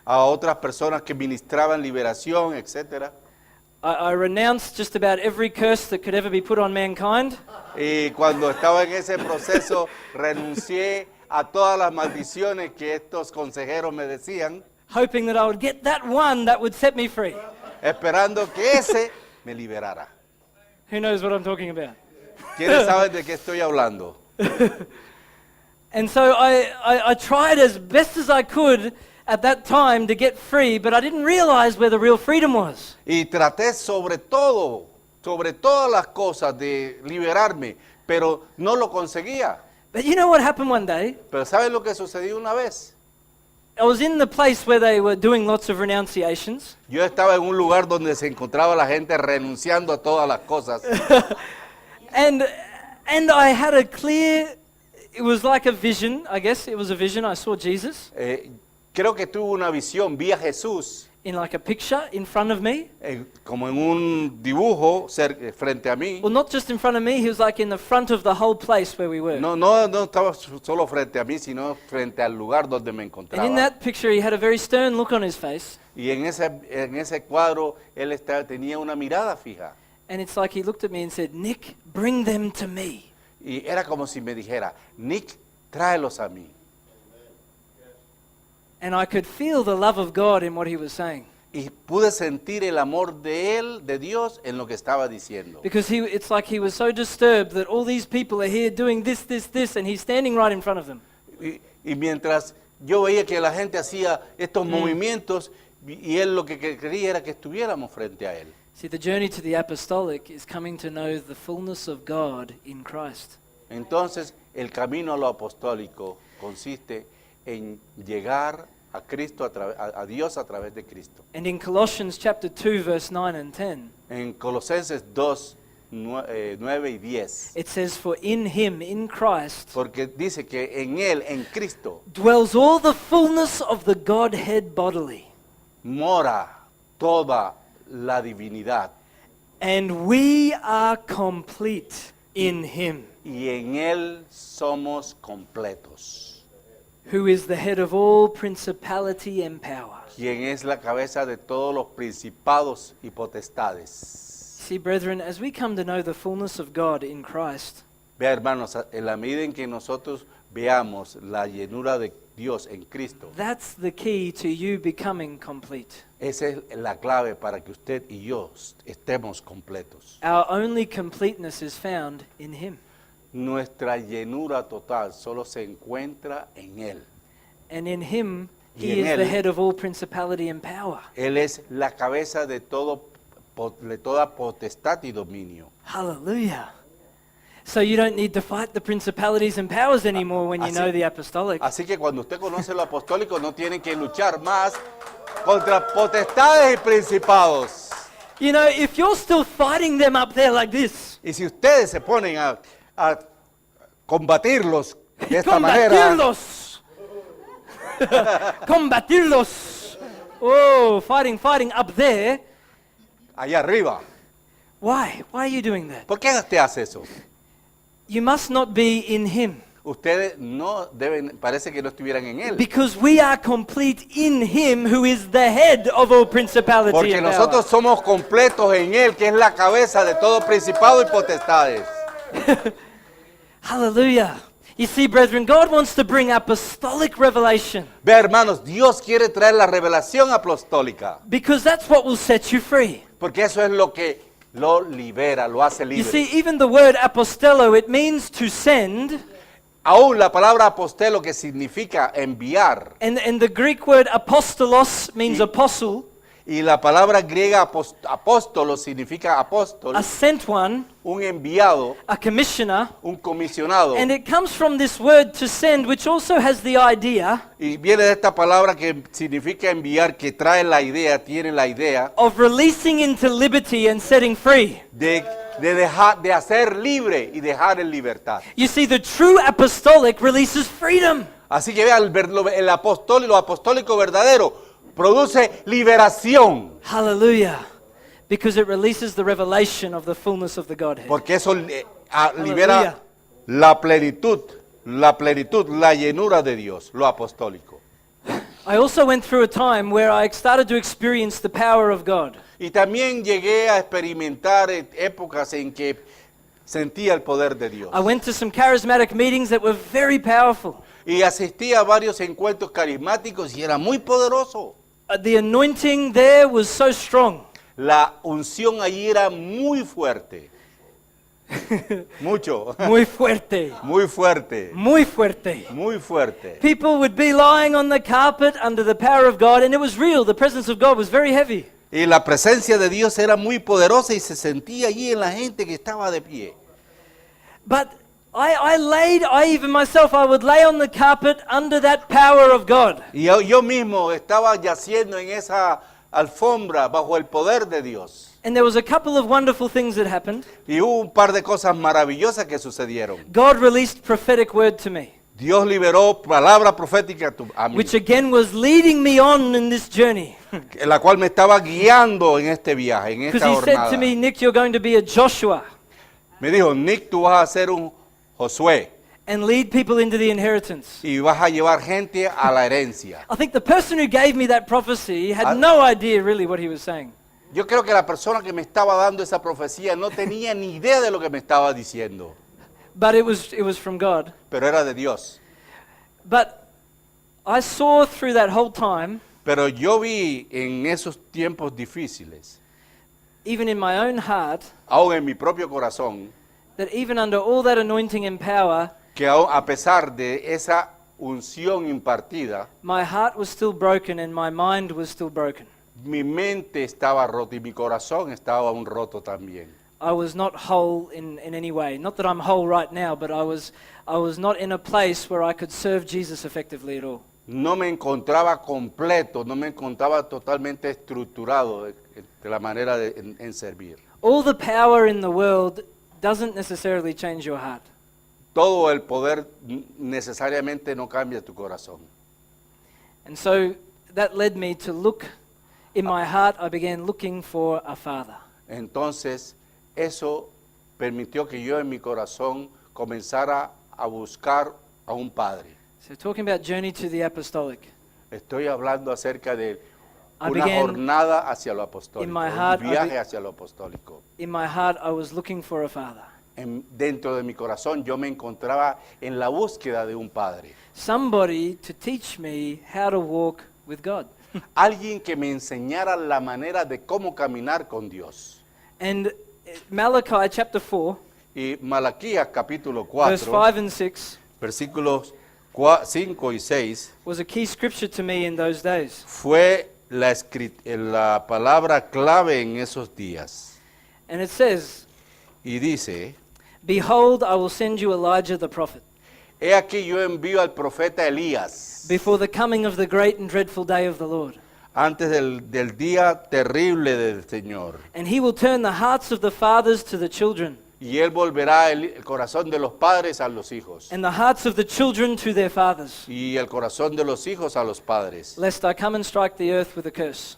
a otras personas que ministraban liberación, etc. I renounced just about every curse that could ever be put on mankind. Y cuando estaba en ese proceso renuncié a todas las maldiciones que estos consejeros me decían, Hoping that I would get that one that would set me free. esperando que ese me liberara. Who knows what I'm talking about? ¿Quiénes saben de qué estoy hablando? And so I tried as best as I could at that time to get free, but I didn't realize where the real freedom was. Y traté sobre todas las cosas de liberarme, pero no lo conseguía. But you know what happened one day? Pero ¿saben lo que sucedió una vez? I was in the place where they were doing lots of renunciations. Yo estaba en un lugar donde se encontraba la gente renunciando a todas las cosas. And I had a clear, it was like a vision, I guess it was a vision. I saw Jesus Creo que tuve una visión, vi a Jesús in like a picture in front of me. como en un dibujo frente a mí. Well, not just in front of me, he was like in the front of the whole place where we were. No estaba solo frente a mí, sino frente al lugar donde me And in encontraba. that picture, he had a very stern look on his face. Y en ese cuadro él tenía una mirada fija. And it's like he looked at me and said, Nick, bring them to me. Y era como si me dijera, Nick, tráelos a mí. And I could feel the love of God in what he was saying. Y pude sentir el amor de él, de Dios, en lo que estaba diciendo. Because it's like he was so disturbed that all these people are here doing this, and he's standing right in front of them. Y mientras yo veía que la gente hacía estos movimientos, y él lo que quería era que estuviéramos frente a él. See, the journey to the apostolic is coming to know the fullness of God in Christ. Entonces, el camino a lo apostólico consiste en llegar a Cristo, a Dios a través de Cristo. And in Colossians chapter 2, verse 9 and 10, En Colosenses 2, 9 y 10, it says, For in him, in Christ, porque dice que en Él, en Cristo, dwells all the fullness of the Godhead bodily. mora toda la divinidad. And we are complete in him, Y en Él somos completos. who is the head of all principality and power. Quien es la cabeza de todos los principados y potestades. See, brethren, as we come to know the fullness of God in Christ, Vea, hermanos, en la medida en que nosotros veamos la llenura de Dios en Cristo, That's the key to you becoming complete. esa es la clave para que usted y yo estemos completos. Our only completeness is found in Him. Nuestra llenura total solo se encuentra en Él. And in Him, Y He en is the Él- head of all principality and power. Él es la cabeza de toda potestad y dominio. Hallelujah. So you don't need to fight the principalities and powers anymore when you Así- know the apostolic. Así que cuando usted conoce lo apostólico, no tiene que luchar más contra potestades y principados. You know, if you're still fighting them up there like this, Y si ustedes se ponen a combatirlos de esta manera, combatirlos. Combatirlos. Oh, fighting up there. allá arriba, Why? Why are you doing that? ¿por qué usted hace eso? You must not be in Him. Ustedes no deben, parece que no estuvieran en Él. Because we are complete in Him who is the head of all principality Porque and nosotros somos completos en Él, que es la cabeza de todo principado y potestades. power. Hallelujah. You see, brethren, God wants to bring apostolic revelation Vea, hermanos, Dios quiere traer la revelación apostólica, because that's what will set you free. porque eso es lo que lo libera, lo hace You libre. see, even the word apostello, it means to send, Aún la palabra apostelo, que significa enviar, and the Greek word apostolos means apostle, y la palabra griega apóstolo significa apóstol, a sent one, un enviado, a commissioner, un comisionado, and it comes from this word to send, which also has the idea y viene de esta palabra que significa enviar, que trae la idea, tiene la idea of releasing into liberty and setting free. de dejar, de hacer libre y dejar en libertad. You see, the true apostolic releases freedom. Así que vea, el lo apostólico verdadero produce liberación, Hallelujah. Because it releases the revelation of the fullness of the Godhead. porque eso libera la plenitud, la llenura de Dios, lo apostólico. I also went through a time where I started to experience the power of God. Y también llegué a experimentar épocas en que sentía el poder de Dios. I went to some charismatic meetings that were very powerful. Y asistí a varios encuentros carismáticos y era muy poderoso. The anointing there was so strong. La unción allí era muy fuerte. Mucho. Muy fuerte. Muy fuerte. Muy fuerte. Muy fuerte. People would be lying on the carpet under the power of God, and it was real. The presence of God was very heavy. Y la presencia de Dios era muy poderosa y se sentía allí en la gente que estaba de pie. But I even myself, I would lay on the carpet under that power of God. Y yo mismo estaba yaciendo en esa alfombra bajo el poder de Dios. And there was a couple of wonderful things that happened. Y hubo un par de cosas maravillosas que sucedieron. God released prophetic word to me, Dios liberó palabra profética a mí, which again was leading me on in this journey. la cual me estaba guiando en este viaje, en Because esta he said jornada. to me, Nick, you're going to be a Joshua Me dijo, Nick, tú vas a ser un Josué and lead people into the inheritance. y vas a llevar gente a la herencia. I think the person who gave me that prophecy had Ah. no idea really what he was saying. Yo creo que la persona que me estaba dando esa profecía no tenía ni idea de lo que me estaba diciendo, But it was from God. pero era de Dios. But I saw through that whole time, Pero yo vi en esos tiempos difíciles, even in my own heart, aún en mi propio corazón, that even under all that anointing and power, que aún a pesar de esa unción impartida, my heart was still broken and my mind was still broken. mi mente estaba rota y mi corazón estaba aún roto también. I was not whole in any way. Not that I'm whole right now, but I was not in a place where I could serve Jesus effectively at all. No me encontraba completo, no me encontraba totalmente estructurado de la manera en servir. All the power in the world doesn't necessarily change your heart. Todo el poder necesariamente no cambia tu corazón. And so that led me to look in my heart. I began looking for a father. Entonces, eso permitió que yo en mi corazón comenzara a buscar a un padre. So talking about journey to the apostolic. Estoy hablando acerca de I una began- jornada hacia lo apostólico, in my heart, un viaje hacia lo apostólico. In my heart, I was looking for a father. dentro de mi corazón yo me encontraba en la búsqueda de un padre. Somebody to teach me how to walk with God. Alguien que me enseñara la manera de cómo caminar con Dios. And Malachi chapter 4, Y Malaquías capítulo verse 4, 5 and 6 versículos 5 y 6, was a key scripture to me in those days. fue la palabra clave en esos días. And it says, Y dice, "Behold, I will send you Elijah the prophet he aquí yo envío al profeta Elías before the coming of the great and dreadful day of the Lord. antes del día terrible del Señor. And he will turn the hearts of the fathers to the children, Y él volverá el corazón de los padres a los hijos. and the hearts of the children to their fathers, Y el corazón de los hijos a los padres. lest I come and strike the earth with a curse."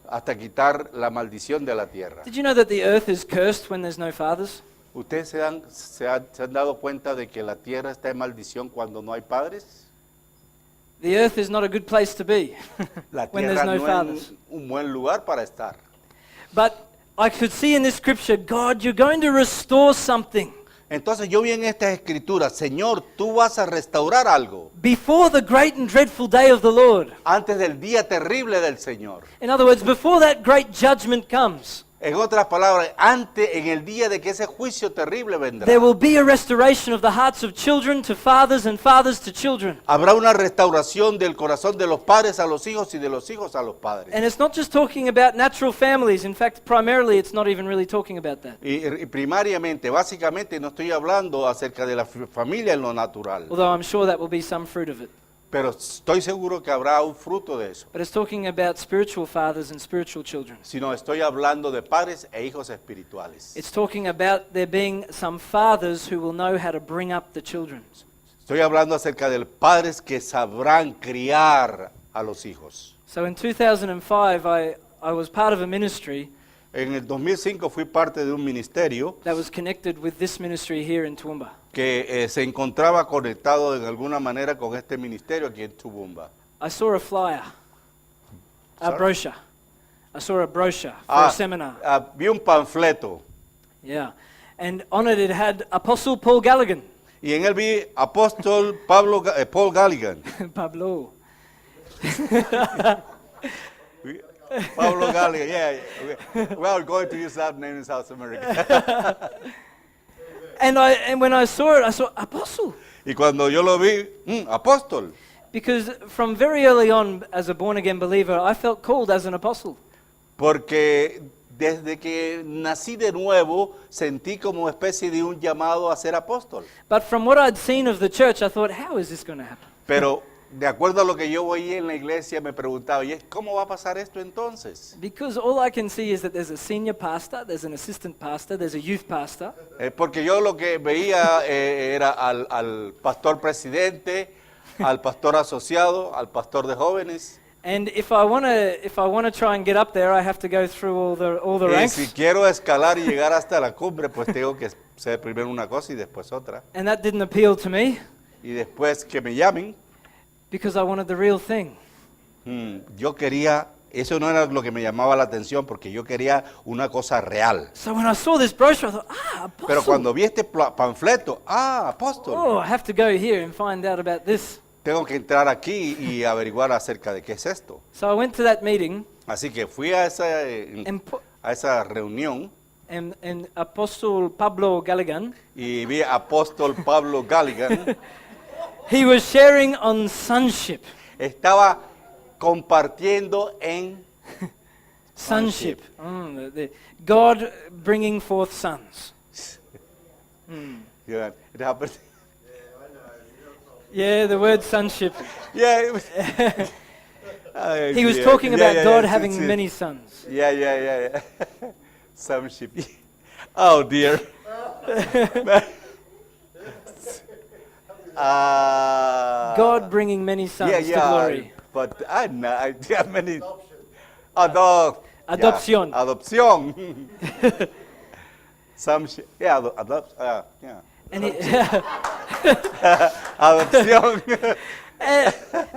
Hasta quitar la maldición de la tierra. Did you know that the earth is cursed when there's no fathers? ¿Ustedes se han dado cuenta de que la tierra está en maldición cuando no hay padres? The earth is not a good place to be La when there's tierra no no fathers. es un buen lugar para estar. But I could see in this scripture, God, you're going to restore something. Entonces yo vi en estas escrituras, Señor, tú vas a restaurar algo Before the great and dreadful day of the Lord. antes del día terrible del Señor. In other words, before that great judgment comes, En otras palabras, antes, en el día de que ese juicio terrible vendrá, there will be a restoration of the hearts of children to fathers and fathers to children. habrá una restauración del corazón de los padres a los hijos y de los hijos a los padres. And it's not just talking about natural families. In fact, primarily, it's not even really talking about that. Y primariamente, básicamente, no estoy hablando acerca de la familia en lo natural, Although I'm sure that will be some fruit of it. pero estoy seguro que habrá un fruto de eso. But it's talking about spiritual fathers and spiritual children. Sino estoy hablando de padres e hijos espirituales. It's talking about there being some fathers who will know how to bring up the children. Estoy hablando acerca de padres que sabrán criar a los hijos. So in 2005, I was part of a ministry En el 2005 fui parte de un ministerio that was connected with this ministry here in Toowoomba. que se encontraba conectado de alguna manera con este ministerio aquí en Toowoomba. I saw a flyer, a Sorry? brochure. I saw a brochure for a seminar. Vi un panfleto Yeah. And on it, it had Apostle Paul Galligan. y en él vi apóstol Paul Galligan. Pablo. Pablo Galligan, yeah. We are going to use that name in South America. And when I saw it, I saw Apostle. Y cuando yo lo vi, apóstol. Because from very early on, as a born-again believer, I felt called as an apostle. Porque desde que nací de nuevo, sentí como especie de un llamado a ser apóstol. But from what I'd seen of the church, I thought, how is this going to happen? Pero de acuerdo a lo que yo veía en la iglesia, me preguntaba, ¿y cómo va a pasar esto entonces? Because all I can see is that there's a senior pastor, there's an assistant pastor, there's a youth pastor, Porque yo lo que veía era al pastor presidente, al pastor asociado, al pastor de jóvenes. and if I want to try and get up there, I have to go through all the Y ranks, si quiero escalar y llegar hasta la cumbre, pues tengo que ser primero una cosa y después otra. and that didn't appeal to me Y después que me llamen, because I wanted the real thing. yo quería, eso no era lo que me llamaba la atención, porque yo quería una cosa real. So when I saw this brochure, I thought, Pero apostle. cuando vi este panfleto, apóstol, Oh, I have to go here and find out about this. tengo que entrar aquí y averiguar acerca de qué es esto. So I went to that meeting, Así que fui a esa and reunión and Apostle Pablo Galligan, y vi a apóstol Pablo Galligan. he was sharing on sonship. Estaba compartiendo en Sonship. God bringing forth sons. Yeah, it happened. Yeah, the word sonship. Yeah, it was, He was yeah, talking yeah, about yeah, God it's- having it's- many sons. Yeah. Some ship. Oh dear. God bringing many sons to glory. But I have many. Adopción. Yeah, adopción. Some ship. Yeah, yeah. And, he, Adopción.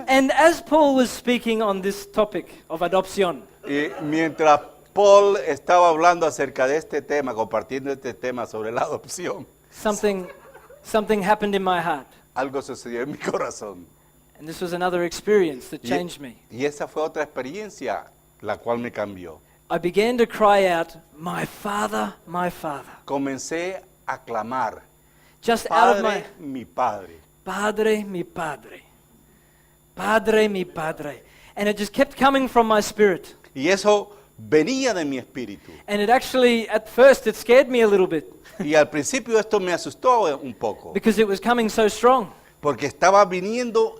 and as Paul was speaking on this topic of adoption, Y mientras Paul estaba hablando acerca de este tema, compartiendo este tema sobre la adopción. something happened in my heart. Algo sucedió en mi corazón. And this was another experience that changed me. Y esa fue otra experiencia la cual me cambió. I began to cry out, "My Father, my Father." Comencé a clamar, Just out of my Padre, mi Padre. Padre, mi Padre. Padre, mi Padre. And it just kept coming from my spirit. Y eso venía de mi espíritu. And it actually, at first, it scared me a little bit Y al principio esto me asustó un poco, because it was coming so strong. porque estaba viniendo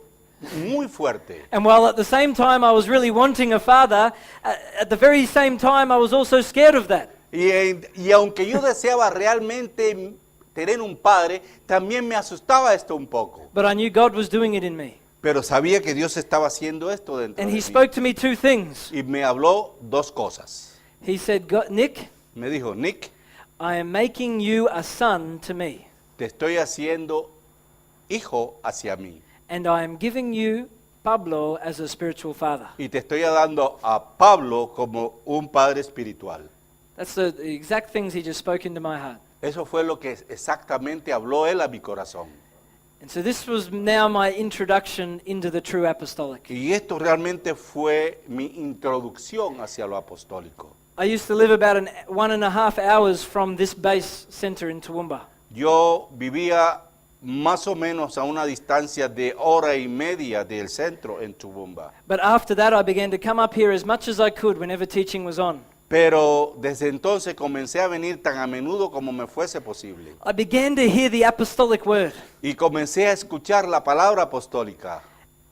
muy fuerte. And while at the same time I was really wanting a father, at the very same time I was also scared of that. Y aunque yo deseaba realmente tener un padre, también me asustaba esto un poco. But I knew God was doing it in me. Pero sabía que Dios estaba haciendo esto dentro And de He mí. spoke to me two things. Y me habló dos cosas. He said, Nick, Me dijo, Nick, I am making you a son to me, te estoy haciendo hijo hacia mí. and I am giving you Pablo as a spiritual father. Y te estoy dando a Pablo como un padre espiritual. That's the exact things He just spoke into my heart. Eso fue lo que exactamente habló él a mi corazón. And so this was now my introduction into the true apostolic. Y esto realmente fue mi introducción hacia lo apostólico. I used to live about 1.5 hours from this base center in Toowoomba. Yo vivía más o menos a una distancia de hora y media del centro en Toowoomba. But after that, I began to come up here as much as I could whenever teaching was on. Pero desde entonces comencé a venir tan a menudo como me fuese posible. I began to hear the apostolic word. Y comencé a escuchar la palabra apostólica.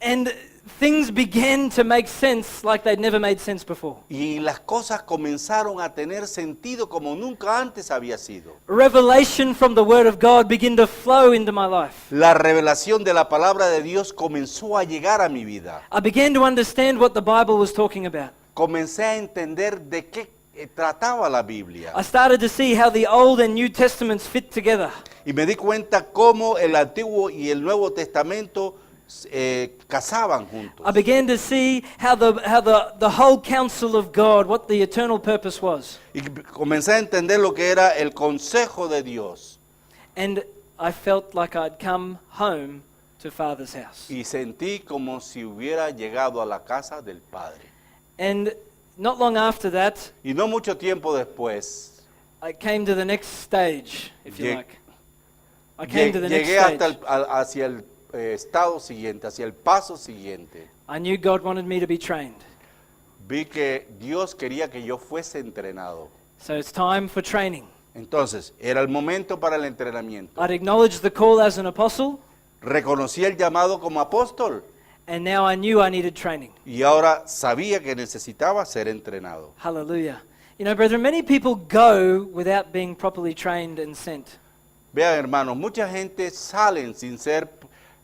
And things began to make sense like they'd never made sense before. Y las cosas comenzaron a tener sentido como nunca antes había sido. Revelation from the word of God began to flow into my life. La revelación de la palabra de Dios comenzó a llegar a mi vida. I began to understand what the Bible was talking about. Comencé a entender de qué trataba la Biblia. I started to see how the Old and New Testaments fit together. Y me di cuenta cómo el Antiguo y el Nuevo Testamento casaban juntos. I began to see how the whole counsel of God, what the eternal purpose was. Y comencé a entender lo que era el consejo de Dios. And I felt like I'd come home to Father's house. Y sentí como si hubiera llegado a la casa del Padre. And not long after that, Y no mucho tiempo después, I came to the next stage, if you like. I came to the next llegué hasta stage. hacia el estado siguiente, hacia el paso siguiente. I knew God wanted me to be trained. Vi que Dios quería que yo fuese entrenado. So it's time for training. Entonces, era el momento para el entrenamiento. I'd acknowledged the call as an apostle, Reconocí el llamado como apóstol and now I knew I needed training. y ahora sabía que necesitaba ser entrenado. Hallelujah. You know, brethren, many people go without being properly trained and sent. Vean, hermanos, mucha gente salen sin ser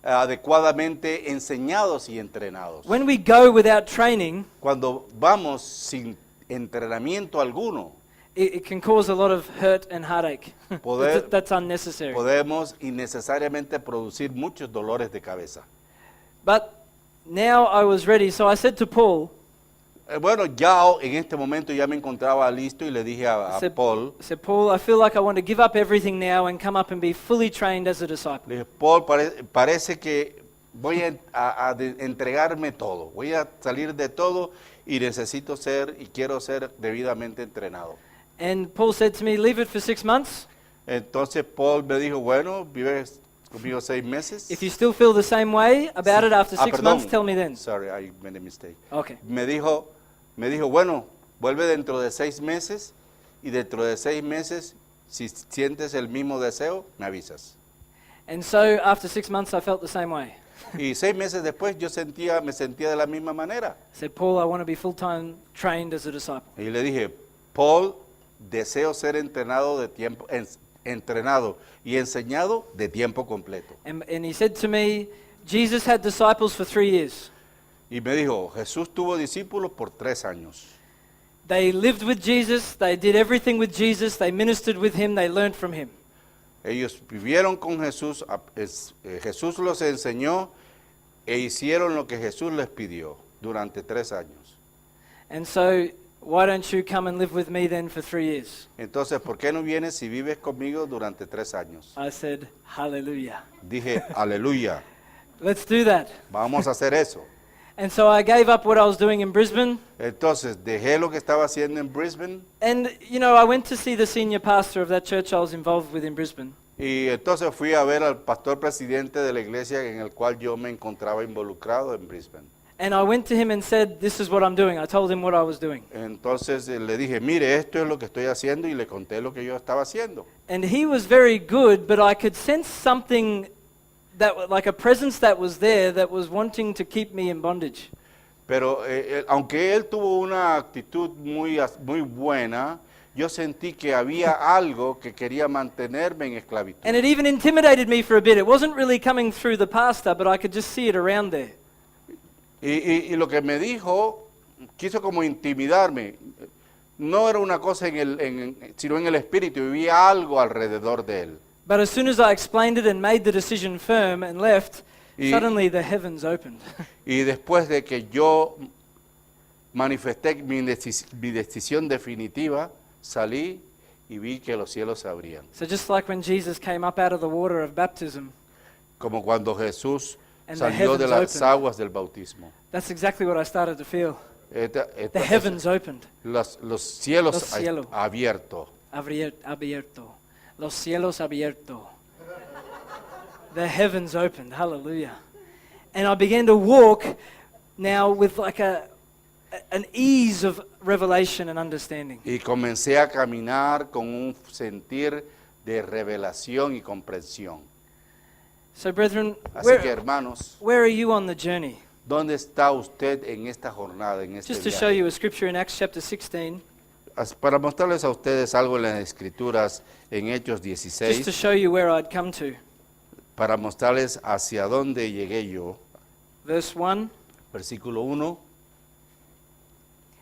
adecuadamente enseñados y entrenados. When we go without training, Cuando vamos sin entrenamiento alguno, it can cause a lot of hurt and heartache. Poder- That's unnecessary. podemos innecesariamente producir muchos dolores de cabeza. But now I was ready, so I said to Paul, Bueno, ya en este momento ya me encontraba listo y le dije a Paul, I said, Paul, I feel like I want to give up everything now and come up and be fully trained as a disciple. le dije, Paul, parece que voy a entregarme todo, voy a salir de todo y necesito ser y quiero ser debidamente entrenado. And Paul said to me, leave it for 6 months. Entonces Paul me dijo, bueno, vives conmigo 6 meses. If you still feel the same way about it after 6 perdón. months, tell me then. Sorry, I made a mistake. Okay. Me dijo, bueno, vuelve dentro de 6 meses y dentro de 6 meses, si sientes el mismo deseo, me avisas. And so after 6 months, I felt the same way. Y 6 meses después yo me sentía de la misma manera. I said, Paul, I want to be full-time trained as a disciple. Y le dije, Paul, deseo ser entrenado entrenado y enseñado de tiempo completo. And he said to me, Jesus had disciples for 3 years. Y me dijo, Jesús tuvo discípulos por 3 años. They lived with Jesus, they did everything with Jesus, they ministered with him, they learned from him. Ellos vivieron con Jesús, Jesús los enseñó e hicieron lo que Jesús les pidió durante 3 años. And so why don't you come and live with me then for 3 years? Entonces, ¿por qué no vienes y vives conmigo durante 3 años? I said, hallelujah. Dije, aleluya, Let's do that. vamos a hacer eso. And so I gave up what I was doing in Brisbane. Entonces, dejé lo que estaba haciendo en Brisbane And, you know, I went to see the senior pastor of that church I was involved with in Brisbane. y entonces fui a ver al pastor presidente de la iglesia en el cual yo me encontraba involucrado en Brisbane. And I went to him and said, this is what I'm doing. I told him what I was doing. Entonces le dije, mire, esto es lo que estoy haciendo y le conté lo que yo estaba haciendo. And he was very good, but I could sense something that, like a presence that was there that was wanting to keep me in bondage. Pero aunque él tuvo una actitud muy buena, yo sentí que había algo que quería mantenerme en esclavitud. And it even intimidated me for a bit. It wasn't really coming through the pastor, but I could just see it around there. Y lo que me dijo, quiso como intimidarme. No era una cosa sino en el espíritu, vivía algo alrededor de él. But as soon as I explained it and made the decision firm and left, Y- suddenly the heavens opened. Y después de que yo manifesté mi decisión definitiva, salí y vi que los cielos se abrían. So just like when Jesus came up out of the water of baptism, Como cuando Jesús And the salió de heavens las opened. aguas del bautismo. that's exactly what I started to feel. The The heavens opened. los cielos Los cielos. abiertos. Abierto. Los cielos abierto. The heavens opened. Hallelujah. And I began to walk now with like an ease of revelation and understanding. Y comencé a caminar con un sentir de revelación y comprensión. So brethren, Así que hermanos, where are you on the journey? ¿dónde está usted en esta jornada, en este Just to viaje? show you a scripture in Acts chapter 16, Para mostrarles a ustedes algo en las Escrituras en Hechos just to 16, show you where I'd come to. para mostrarles hacia dónde llegué yo. Verse 1, Versículo 1,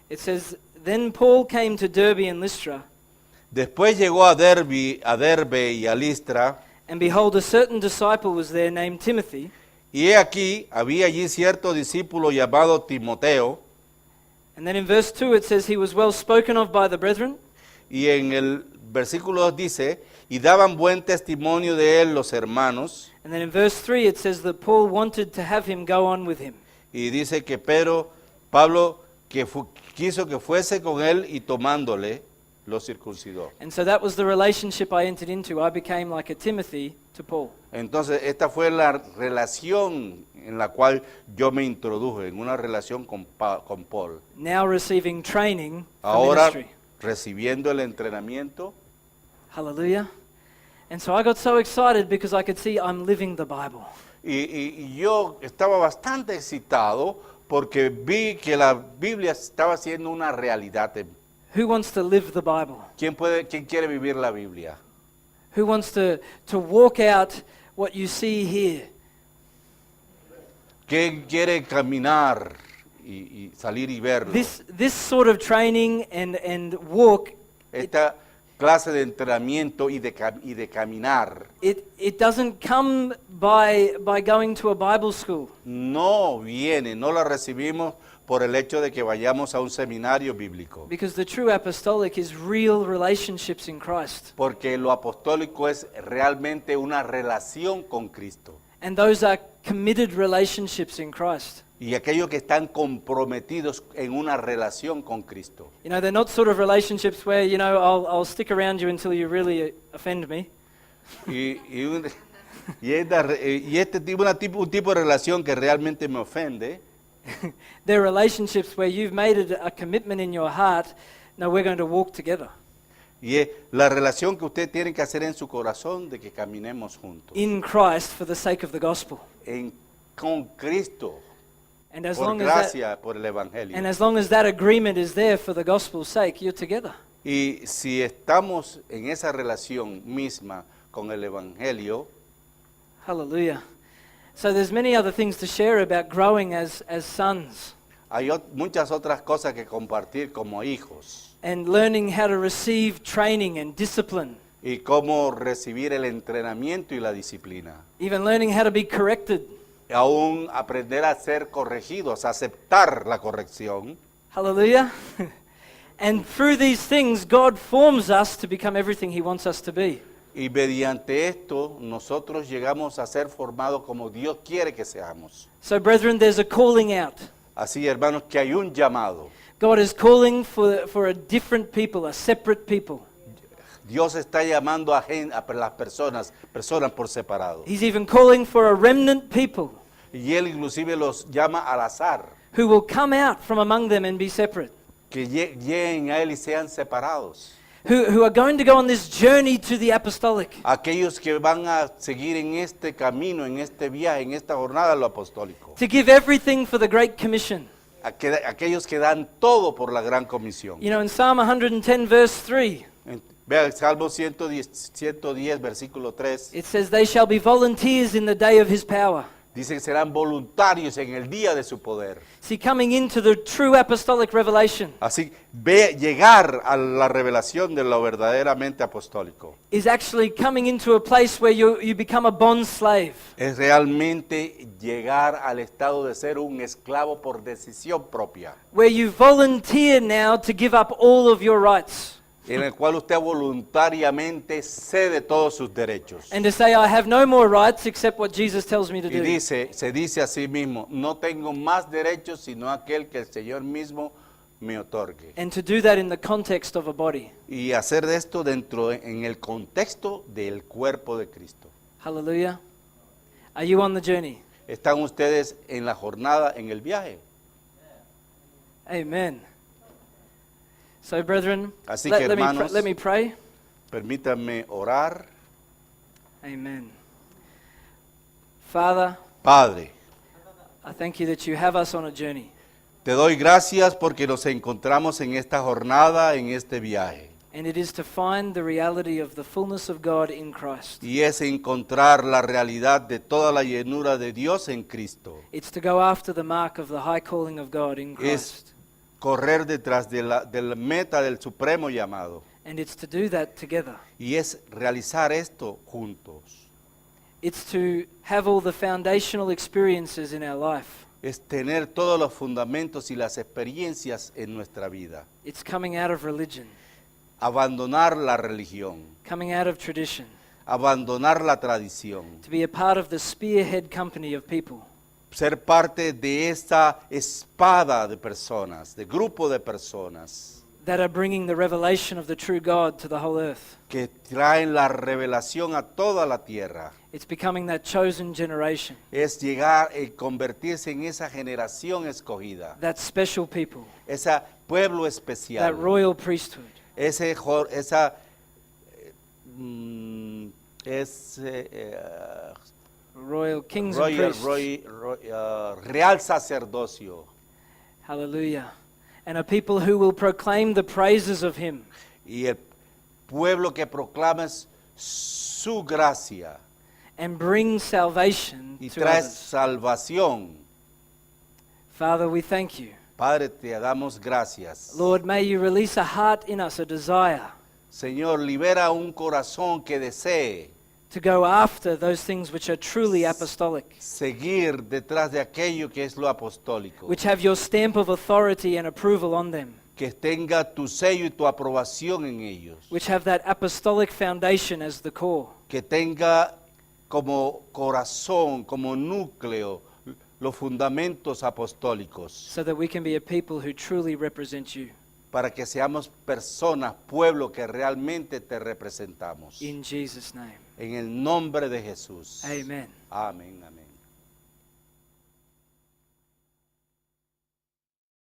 it says, Then Paul came to Derbe and Lystra, después llegó a Derbe y a Listra, and behold, a certain disciple was there named Timothy, y he aquí, había allí cierto discípulo llamado Timoteo, and then in verse 2 it says he was well spoken of by the brethren, y en el versículo 2 dice, y daban buen testimonio de él los hermanos, and then in verse 3 it says that Paul wanted to have him go on with him. y dice que Pablo quiso que fuese con él y tomándole, lo circuncidó. And so that was the relationship I entered into. I became like a Timothy to Paul. Entonces, esta fue la relación en la cual yo me introduje, en una relación con Paul. Now receiving training for Ahora, ministry. recibiendo el entrenamiento, Hallelujah. And so I got so excited because I could see I'm living the Bible. y yo estaba bastante excitado porque vi que la Biblia estaba siendo una realidad. Who wants to live the Bible? ¿Quién quiere vivir la Biblia? Who wants to walk out what you see here? ¿Quién quiere caminar y salir y verlo? This sort of training and walk, Esta clase de entrenamiento y de caminar it doesn't come by going to a Bible school. no la recibimos por el hecho de que vayamos a un seminario bíblico. Because the true apostolic is real relationships in Christ. Porque lo apostólico es realmente una relación con Cristo. And those are committed relationships in Christ. Y aquellos que están comprometidos en una relación con Cristo. You know, they're not sort of relationships where, you know, I'll stick around you until you really offend me. Un tipo de relación que realmente me ofende. They're relationships where you've made it a commitment in your heart, no, we're going to walk together. Y es la relación que usted tiene que hacer en su corazón de que caminemos juntos. In Christ for the sake of the gospel. Con Cristo. And as Por long as that, gracia, por el Evangelio. and as long as that agreement is there for the gospel's sake, you're together. Y si estamos en esa relación misma con el Evangelio, Hallelujah. So there's many other things to share about growing as sons hay muchas otras cosas que compartir como hijos and learning how to receive training and discipline, y cómo recibir el entrenamiento y la disciplina. even learning how to be corrected. Aún aprender a ser corregidos, a aceptar la corrección. Hallelujah. And through these things, God forms us to become everything He wants us to be. Y mediante esto nosotros llegamos a ser formados como Dios quiere que seamos. So, brethren, there's a calling out. Así, hermanos, que hay un llamado. God is calling for a different people, a separate people. Dios está llamando a las personas por separado. He's even calling for a remnant people Y Él inclusive los llama al azar, who will come out from among them and be separate. que lleguen a Él y sean separados. Who are going to go on this journey to the apostolic. Aquellos que van a seguir en este camino, en este viaje, en esta jornada a lo apostólico. To give everything for the Great Commission. Aquellos que dan todo por la gran comisión. You know, in Psalm 110 verse 3, Vea el Salmo 110, versículo 3. it says, "They shall be volunteers in the day of His power." Dice que serán voluntarios en el día de su poder. See, coming into the true apostolic revelation Así, llegar a la revelación de lo verdaderamente apostólico. is actually coming into a place where you become a bond slave. Es realmente llegar al estado de ser un esclavo por decisión propia, Where you volunteer now to give up all of your rights en el cual usted voluntariamente cede todos sus derechos. and to say, "I have no more rights except what Jesus tells me to Y do." se dice a sí mismo, no tengo más derechos sino aquel que el Señor mismo me otorgue. And to do that in the context of a body. Y hacer de esto en el contexto del cuerpo de Cristo. Hallelujah. Are you on the journey? ¿Están ustedes en la jornada, en el viaje? Amen. So, brethren, Así que, hermanos, let me pray. Permítanme orar. Amen. Father, Padre, I thank you that you have us on a journey. te doy gracias porque nos encontramos en esta jornada, en este viaje. And it is to find the reality of the fullness of God in Christ. Y es encontrar la realidad de toda la llenura de Dios en Cristo. It's to go after the mark of the high calling of God in Christ. Correr detrás de la meta del supremo llamado. And it's to do that together. Y es realizar esto juntos. It's to have all the foundational experiences in our life. Es tener todos los fundamentos y las experiencias en nuestra vida. It's coming out of religion, Abandonar la religión, coming out of tradition, abandonar la tradición, to be a part of the spearhead company of people ser parte de esta espada de personas, de grupo de personas that are bringing the revelation of the true God to the whole earth. que traen la revelación a toda la tierra. It's becoming that chosen generation, Es llegar y convertirse en esa generación escogida, that special people, ese pueblo that especial, royal priesthood. ese Royal kings and priests. real sacerdocio, Hallelujah. And a people who will proclaim the praises of Him y el pueblo que proclama su gracia and bring salvation y to trae others. salvación. Father, we thank you. Padre, te damos gracias. Lord, may you release a heart in us, a desire Señor, libera un corazón que desee to go after those things which are truly apostolic, seguir detrás de aquello que es lo apostólico, which have your stamp of authority and approval on them, que tenga tu sello y tu aprobación en ellos, which have that apostolic foundation as the core. que tenga como corazón, como núcleo, los fundamentos apostólicos, So that we can be a people who truly represent you. para que seamos personas, pueblo que realmente te representamos. In Jesus' name. En el nombre de Jesús. Amen. Amén, amén.